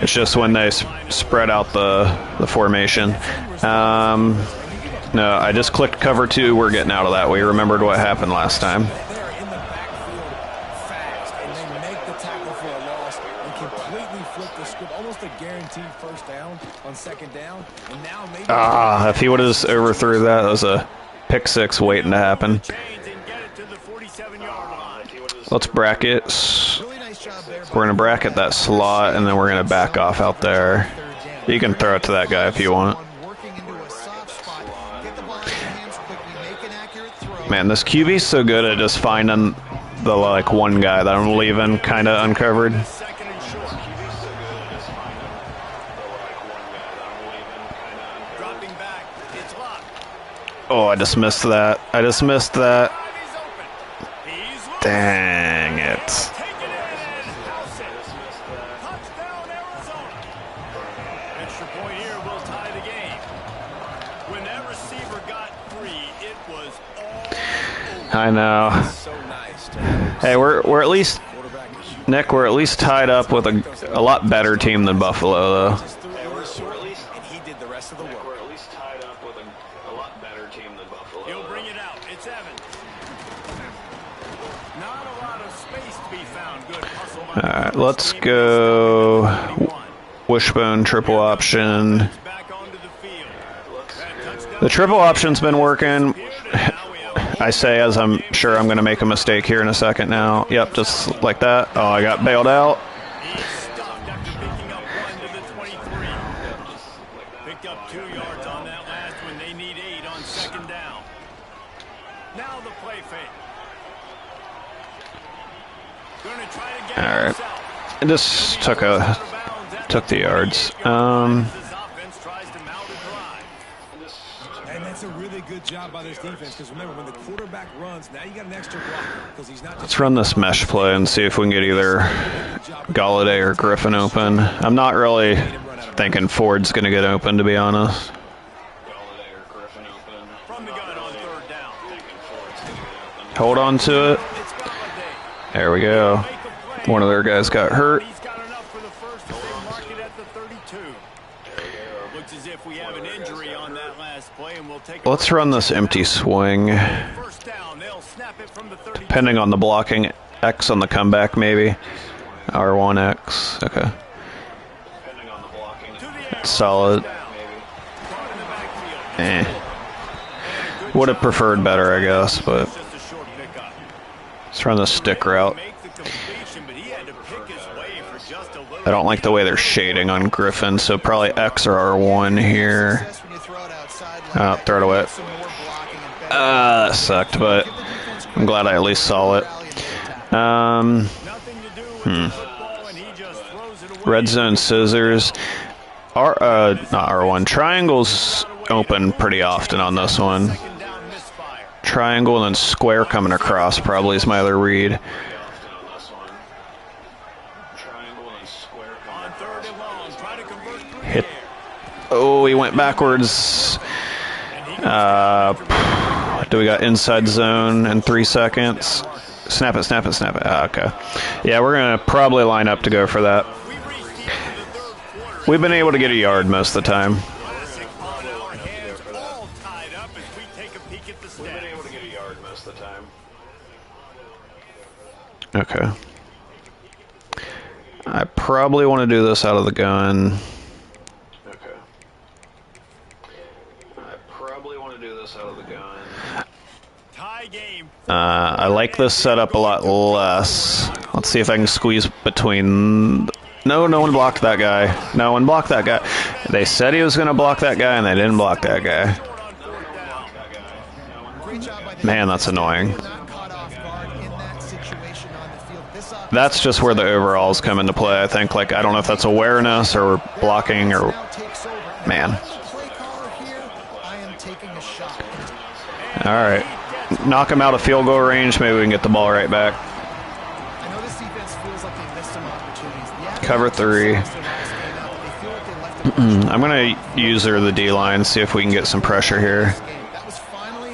It's just when they spread out the formation. No, I just clicked cover 2. We're getting out of that. We remembered what happened last time. They're in the backfield fast, and they make the tackle for a loss and completely flip the script. Almost a guaranteed first down on 2nd down. And now maybe If he would have just overthrew that, that was a pick 6 waiting to happen. Let's bracket. We're going to bracket that slot, and then we're going to back off out there. You can throw it to that guy if you want. Man, this QB's so good at just finding the one guy that I'm leaving kind of uncovered. Oh, I just missed that. Dang seconds. Take it in and house it. Touchdown, Arizona. Extra point here will tie the game. When that receiver got free, it was all over. I know. So nice. Hey, we're at least, Nick, we're at least tied up with a lot better team than Buffalo, though. And he did the rest of the work. We're at least tied up with a lot better team than Buffalo. He'll bring it out. It's Evans. Not a lot of space to be found. Good hustle by the Alright, first let's team. go wishbone triple option. Back onto the field. That touchdown The triple option's been working. I say as I'm sure I'm going to make a mistake here in a second now. Yep, just like that. Oh, I got bailed out. He stopped after picking up 1 to the 23. Picked up 2 yards on that last one. They need 8 on second down. Now the play fake. Going to try to get All right. himself. And this took the yards. This offense tries to mount a drive. And that's a really good job by this defense, because remember, when the quarterback runs, now you got an extra blocker, because he's not just... Let's run this mesh play and see if we can get either Galladay or Griffin open. I'm not really thinking Ford's going to get open, to be honest. From the gun on third down. Hold on to it. It's Galladay. There we go. Make a play. One of their guys got hurt. He's got enough for the first, so they mark it at the 32. Looks as if we have an injury on that last play, and we'll take a Let's run this empty swing. first down. They'll snap it from the 32. Depending on the blocking, X on the comeback maybe. R1X. Okay. To the air. Solid. Caught in the backfield. Would have preferred better, I guess, but Just a short pickup. let's run the stick route. Make the completion, but he had to pick his way for just a little. I don't like the way they're shading on Griffin, so probably X or R1 here. Throw it away. That sucked, but I'm glad I at least saw it. Nothing to do with the football, and he just throws it away. Red zone scissors. Not R1. Triangles open pretty often on this one. Second down misfire. Triangle and then square coming across probably is my other read. On third and long, try to convert through Hit. the air. Oh, he went backwards. Do we got inside zone in 3 seconds? Snap it, snap it, snap it. Okay. Yeah, we're going to probably line up to go for that. We reached the end of the third quarter. We've been able to get a yard most of the time. Classic on our hands, all tied up as we take a peek at the stats. Been able to get a yard most of the time. Okay. I probably want to do this out of the gun. Okay. I probably want to do this out of the gun. Tie game. I like this setup a lot less. Let's see if I can squeeze between... No, no one blocked that guy. No one blocked that guy. They said he was going to block that guy, and they didn't block that guy. Short on fourth down. Man, that's annoying. That's just where the overalls come into play, I think. Like, I don't know if that's awareness or blocking or... Man. All right. Knock him out of field goal range. Maybe we can get the ball right back. Cover 3. I'm going to use her the D-line, see if we can get some pressure here.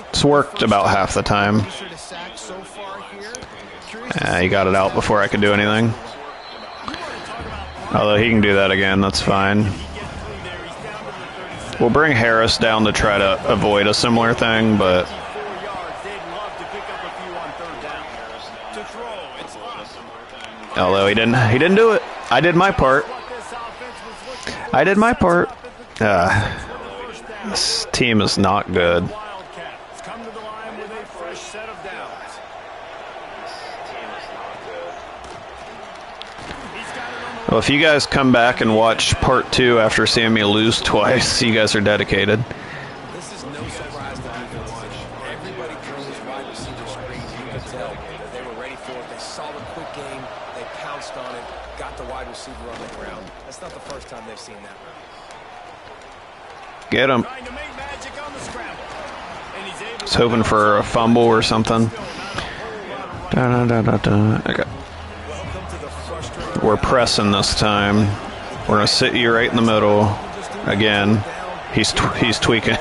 It's worked about half the time. He got it out before I could do anything. Although he can do that again, that's fine. We'll bring Harris down to try to avoid a similar thing, but... 4 yards. They'd love to pick up a few on third down. To throw, it's Lott. Although he didn't do it. I did my part. What this offense was looking for. I did my part. This team is not good. Wildcats come to the line with a fresh set of downs. He's got it on the Well, if you guys come back and watch part 2 after seeing me lose twice, you guys are dedicated. This is no surprise to defense. Everybody throws wide receiver screens. You can tell that they were ready for it. They saw the quick game. They pounced on it, got the wide receiver on the ground. That's not the first time they've seen that. Get him. trying to make magic on the scramble. And he's able Just hoping for a fumble or something. Okay. We're pressing this time. We're going to sit you right in the middle. Again, he's tweaking.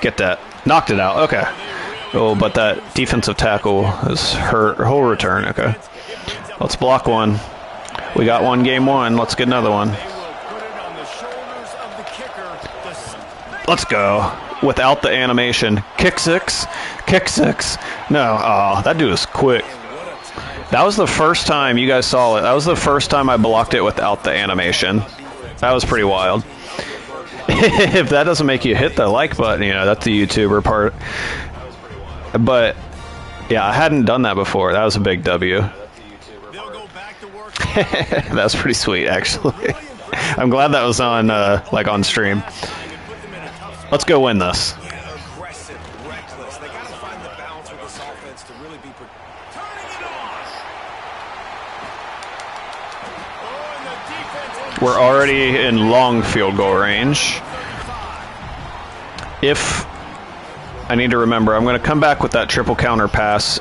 Get that. Knocked it out. Okay. Oh, but that defensive tackle has hurt. Whole return. Okay. Let's block one. We got one game one. Let's get another one. Let's go. Without the animation. Kick six. Kick six. No. Oh, that dude is quick. That was the first time you guys saw it. That was the first time I blocked it without the animation. That was pretty wild. If that doesn't make you hit the like button, you know, that's the YouTuber part. But, yeah, I hadn't done that before. That was a big W. That was pretty sweet, actually. I'm glad that was on, like, on stream. Let's go win this. We're already in long field goal range. If I need to remember, I'm going to come back with that triple counter pass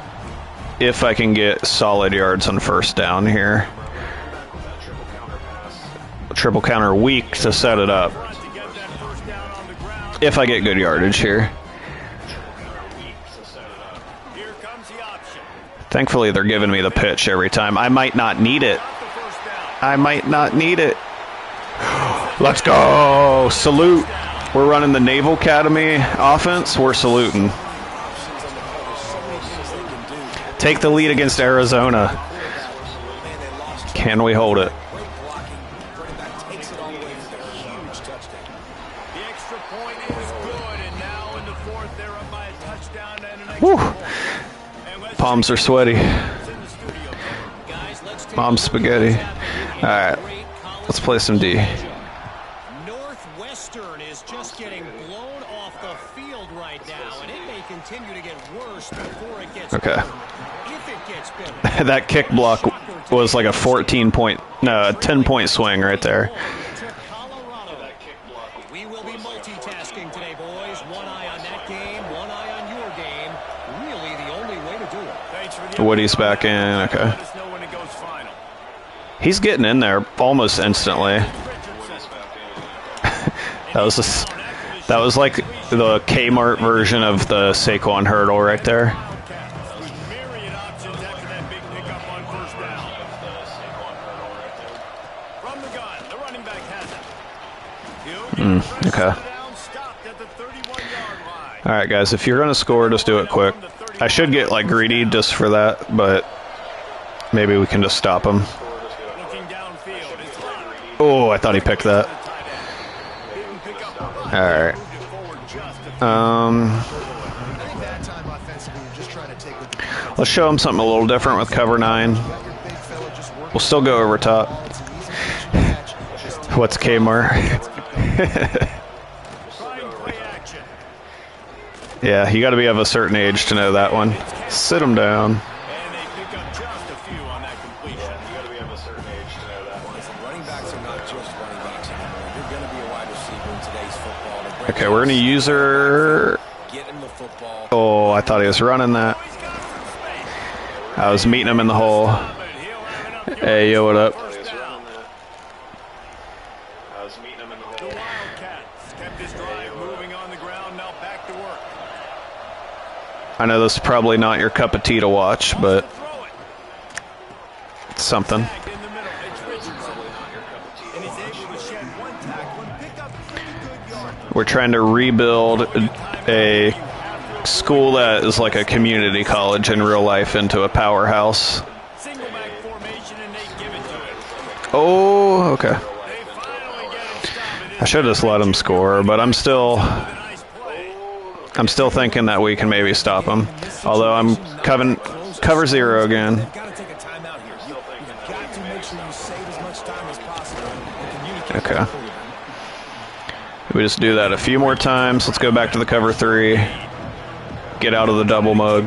if I can get solid yards on first down here. Triple counter weak to set it up. If I get good yardage here. Thankfully, they're giving me the pitch every time. I might not need it. I might not need it. Let's go. Salute. We're running the Naval Academy offense. We're saluting. Take the lead against Arizona. Can we hold it? Woo. Palms are sweaty. Mom's spaghetti. All right. Let's play some D. Northwestern is just getting blown off the field right now, and it may continue to get worse before it gets okay. better. If it gets better. That kick block was like a 10-point swing right there. We will be multitasking today, boys. One eye on that game, one eye on your game. Really the only way to do it. Woody's back in. Okay. He's getting in there almost instantly. That was like the Kmart version of the Saquon hurdle right there. Okay. All right, guys. If you're gonna score, just do it quick. I should get like greedy just for that, but maybe we can just stop him. Oh, I thought he picked that. All right. Let's show him something a little different with cover 9. We'll still go over top. What's Kmart? Yeah, you got to be of a certain age to know that one. Sit him down. Okay, we're going to use her. Oh, I thought he was running that. I was meeting him in the hole. Hey, yo, what up? I know this is probably not your cup of tea to watch, but it's something. We're trying to rebuild a school that is like a community college in real life into a powerhouse. Oh, okay. I should have just let him score, but I'm still thinking that we can maybe stop him. Although I'm cover 0 again. Okay. We just do that a few more times. Let's go back to the cover 3. Get out of the double mode.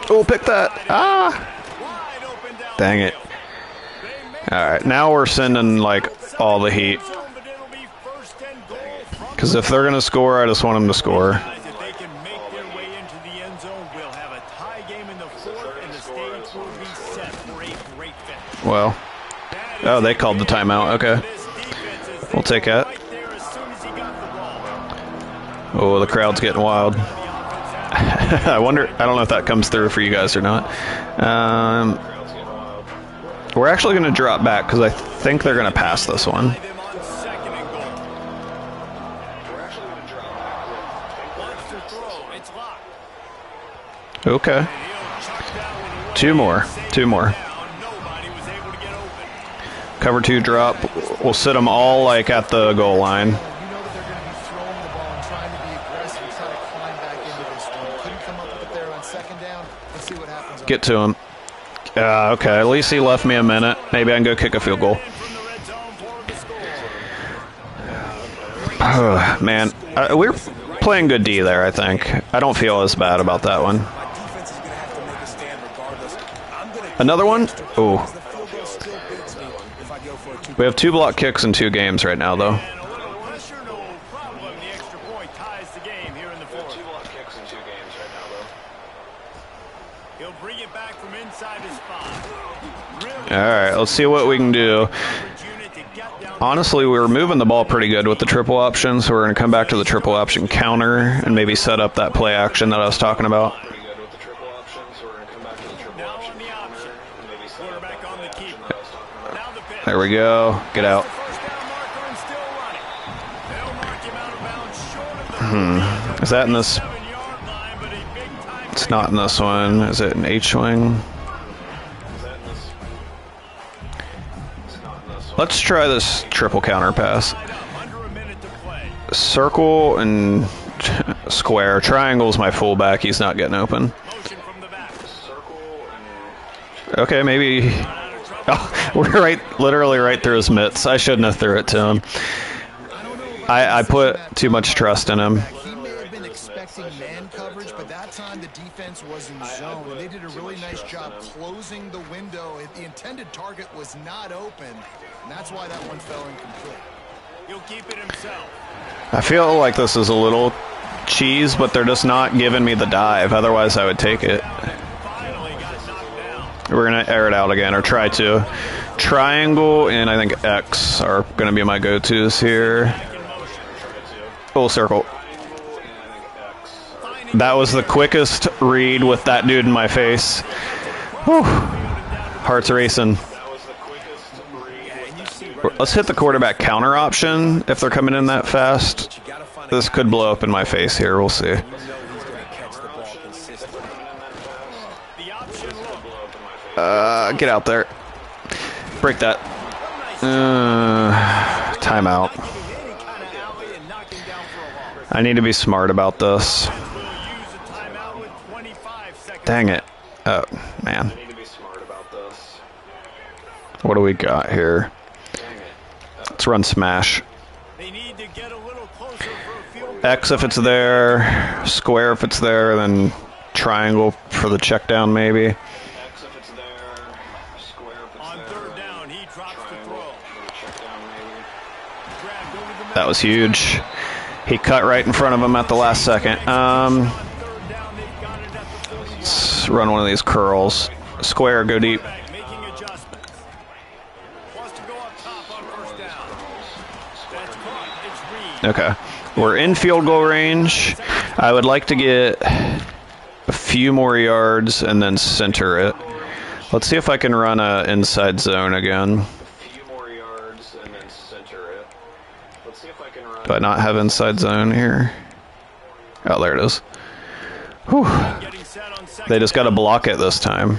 Oh, pick that. Ah! Dang it. Alright, now we're sending, like, all the heat. Because if they're going to score, I just want them to score. game in the fourth, and the stage will be set for a great finish. Well, oh, they called the timeout. Okay, we'll take that. Oh, the crowd's getting wild. I wonder, I don't know if that comes through for you guys or not. We're actually going to drop back because I think they're going to pass this one. Okay. Two more. Cover 2 drop. We'll sit them all like at the goal line. Get to him. Okay, at least he left me a minute. Maybe I can go kick a field goal. Man, we're playing good D there, I think. I don't feel as bad about that one. Another one? Ooh. We have 2 block kicks in 2 games right now, though. Alright, let's see what we can do. Honestly, we were moving the ball pretty good with the triple option, so we're going to come back to the triple option counter and maybe set up that play action that I was talking about. There we go. Get out. Is that in this? It's not in this one. Is it an H-wing? Let's try this triple counter pass. Circle and square. Triangle's my fullback. He's not getting open. Okay, maybe. Oh, we're literally right through his mitts. I shouldn't have threw it to him. I put too much trust in him. He may have been expecting man coverage, but that time the defense was in zone, and they did a really nice job closing the window. The intended target was not open, and that's why that one fell incomplete. He'll keep it himself. I feel like this is a little cheese, but they're just not giving me the dive. Otherwise, I would take it. We're going to air it out again, or try to. Triangle and I think X are going to be my go-tos here. Full circle. That was the quickest read with that dude in my face. Whew. Heart's racing. Let's hit the quarterback counter option if they're coming in that fast. This could blow up in my face here. We'll see. Get out there. Break that. Timeout. I need to be smart about this. Dang it. Oh, man. What do we got here? Let's run smash. X if it's there, square if it's there, then triangle for the check down maybe. That was huge. He cut right in front of him at the last second. Let's run one of these curls. Square, go deep. Okay. We're in field goal range. I would like to get a few more yards and then center it. Let's see if I can run a inside zone again. Do I not have inside zone here? Oh, there it is. Whew. They just got to block it this time.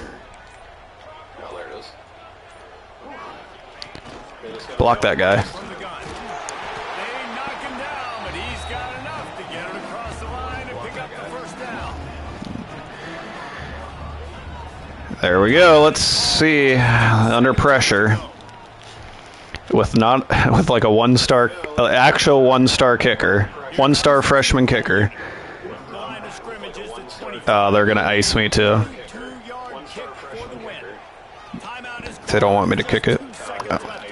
Block that guy. There we go. Let's see. Under pressure. With like a one-star, actual one-star kicker. One-star freshman kicker. Oh, they're going to ice me too. They don't want me to kick it. Oh.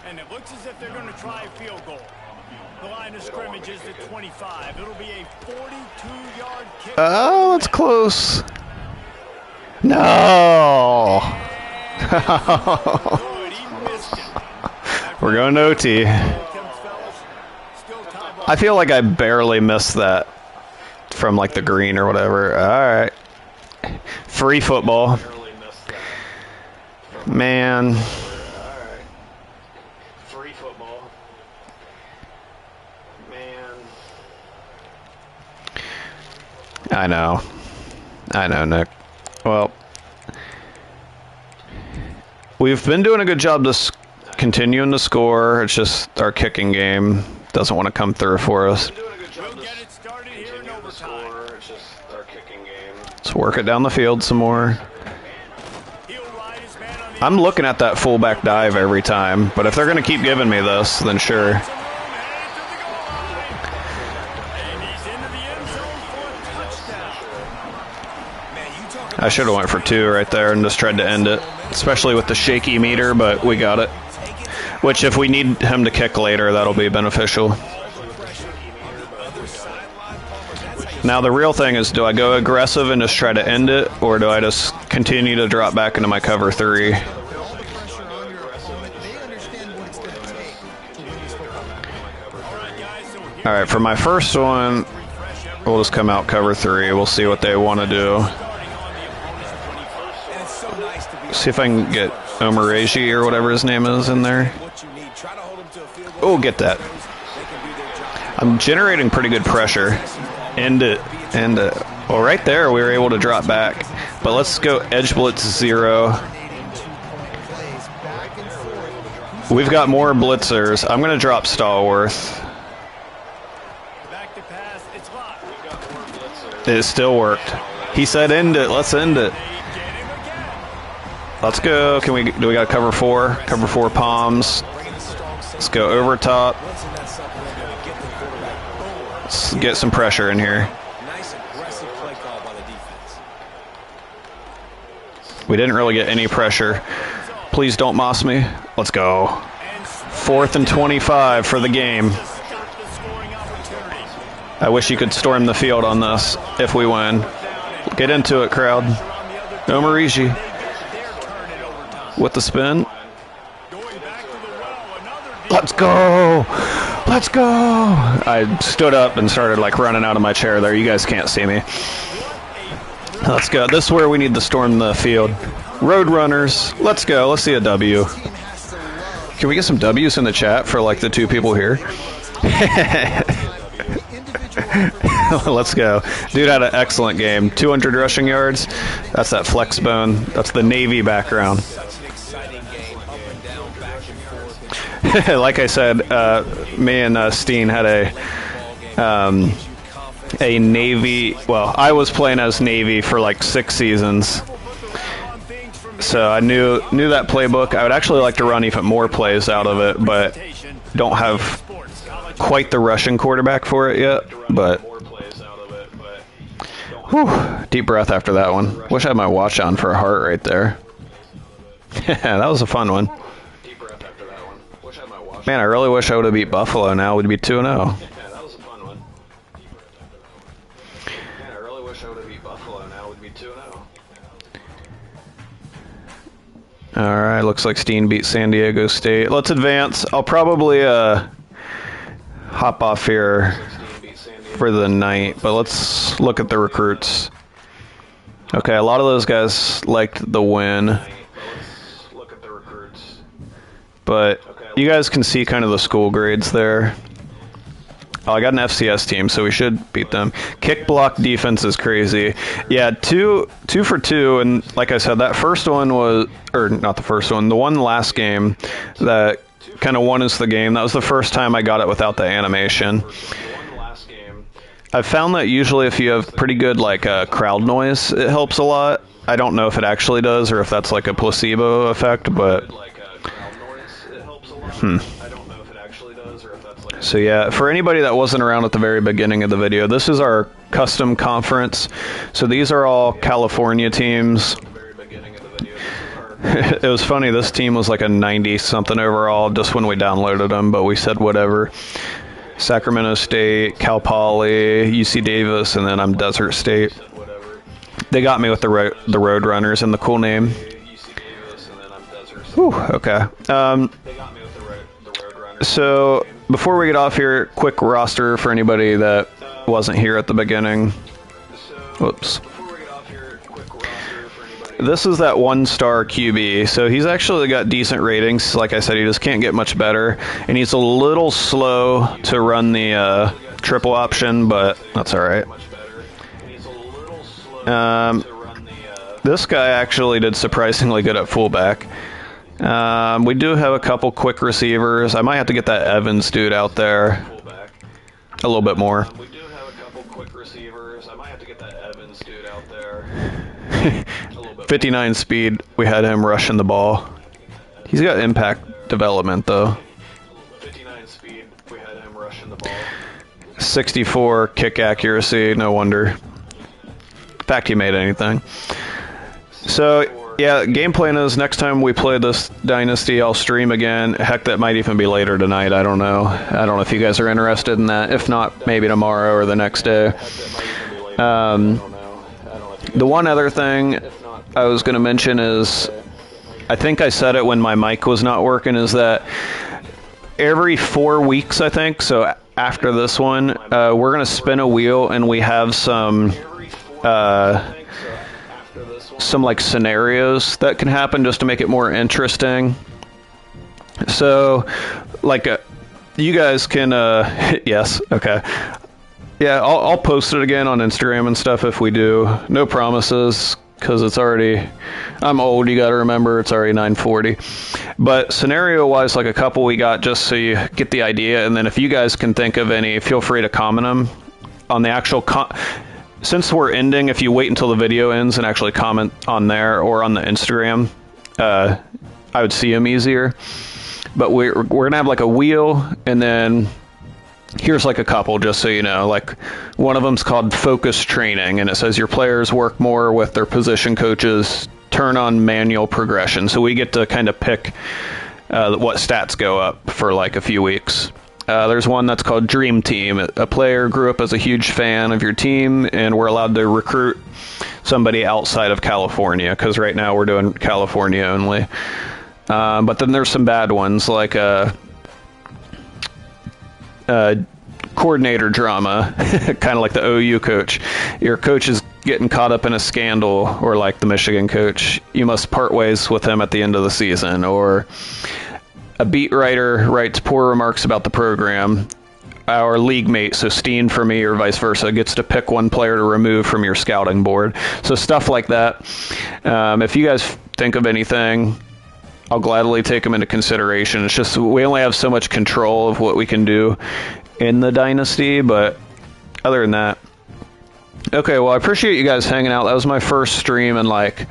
And it looks as if they're going to try a field goal. The line of scrimmage is at 25. It'll be a 42-yard kick. Oh, it's close. No! We're going to OT. I feel like I barely missed that from like the green or whatever. All right. Free football. Man. Free football. Man. I know, Nick. Well, we've been doing a good job just continuing to score. It's just our kicking game doesn't want to come through for us. Let's work it down the field some more. I'm looking at that fullback dive every time, but if they're going to keep giving me this, then sure. I should have went for 2 right there and just tried to end it, especially with the shaky meter, but we got it. Which, if we need him to kick later, that'll be beneficial. Now, the real thing is, do I go aggressive and just try to end it, or do I just continue to drop back into my cover 3? All right, for my first one, we'll just come out cover 3. We'll see what they want to do. See if I can get Omareji or whatever his name is in there. Oh, get that. I'm generating pretty good pressure. End it. Well, right there we were able to drop back. But let's go edge blitz 0. We've got more blitzers. I'm going to drop Stallworth. It still worked. He said end it. Let's end it. Let's go. Do we got cover 4? Cover 4 palms. Let's go over top. Let's get some pressure in here. We didn't really get any pressure. Please don't moss me. Let's go. 4th and 25 for the game. I wish you could storm the field on this if we win. Get into it, crowd. Omareji with the spin. Let's go. Let's go. I stood up and started like running out of my chair there. You guys can't see me. Let's go. This is where we need to storm the field. Roadrunners. Let's go. Let's see a W. Can we get some W's in the chat for like the 2 people here? Let's go. Dude had an excellent game. 200 rushing yards. That's that flex bone. That's the Navy background. Like I said, me and Steen had a Navy. Well, I was playing as Navy for like 6 seasons, so I knew that playbook. I would actually like to run even more plays out of it, but don't have quite the rushing quarterback for it yet. But whew, deep breath after that one. Wish I had my watch on for a heart right there. That was a fun one. Man, I really wish I would have beat Buffalo now. We'd be 2-0. That was a fun one. Man, I really wish I would have beat Buffalo now. We'd be 2-0. All right, looks like Steen beat San Diego State. Let's advance. I'll probably hop off here for the night, but let's look at the recruits. Okay, a lot of those guys liked the win. But you guys can see kind of the school grades there. Oh, I got an FCS team, so we should beat them. Kick block defense is crazy. Yeah, two for 2, and like I said, that first one was, or not the first one, the one last game that kind of won us the game. That was the first time I got it without the animation. I've found that usually if you have pretty good like crowd noise, it helps a lot. I don't know if it actually does or if that's like a placebo effect, but So yeah, for anybody that wasn't around at the very beginning of the video, this is our custom conference. So these are all California teams. It was funny, this team was like a 90-something overall just when we downloaded them, but we said whatever. Sacramento State, Cal Poly, UC Davis, and then I'm Desert State. They got me with the Roadrunners and the cool name. Whew, okay. So before we get off here, quick roster for anybody that wasn't here at the beginning. Whoops. This is that 1-star QB. So he's actually got decent ratings. Like I said, he just can't get much better. And he's a little slow to run the triple option, but that's all right. This guy actually did surprisingly good at fullback. We do have a couple quick receivers. I might have to get that Evans dude out there a little bit more. 59 speed. We had him rushing the ball. He's got impact development though. 64 kick accuracy. No wonder. In fact, he made anything. So yeah, game plan is next time we play this Dynasty, I'll stream again. Heck, that might even be later tonight. I don't know. I don't know if you guys are interested in that. If not, maybe tomorrow or the next day. The one other thing I was going to mention is, I think I said it when my mic was not working, is that every 4 weeks, I think, so after this one, we're going to spin a wheel and we have some like scenarios that can happen just to make it more interesting. So like you guys can yes, okay. Yeah, I'll post it again on Instagram and stuff if we do. No promises, because it's already, I'm old, you gotta remember, it's already 9:40. But scenario-wise, like a couple we got just so you get the idea, and then if you guys can think of any, feel free to comment them on the actual, since we're ending, if you wait until the video ends and actually comment on there or on the Instagram, I would see them easier. But we're gonna have like a wheel, and then here's like a couple, just so you know. Like one of them's called focus training, and it says your players work more with their position coaches, turn on manual progression. So we get to kind of pick what stats go up for like a few weeks. There's one that's called Dream Team. A player grew up as a huge fan of your team, and we're allowed to recruit somebody outside of California, because right now we're doing California only. But then there's some bad ones, like coordinator drama, kind of like the OU coach. Your coach is getting caught up in a scandal, or like the Michigan coach, you must part ways with him at the end of the season. Or a beat writer writes poor remarks about the program. Our league mate, so Steen for me or vice versa, gets to pick one player to remove from your scouting board. So stuff like that. If you guys think of anything, I'll gladly take them into consideration. It's just we only have so much control of what we can do in the Dynasty, but other than that. Okay, well, I appreciate you guys hanging out. That was my first stream in like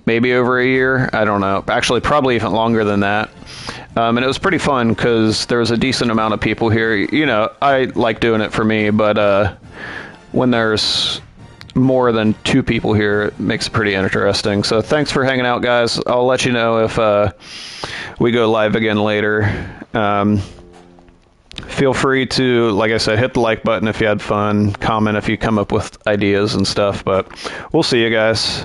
maybe over a year. I don't know. Actually, probably even longer than that. And it was pretty fun because there was a decent amount of people here. You know, I like doing it for me, but when there's more than 2 people here, it makes it pretty interesting. So thanks for hanging out, guys. I'll let you know if we go live again later. Feel free to, like I said, hit the like button if you had fun, comment if you come up with ideas and stuff, but we'll see you guys.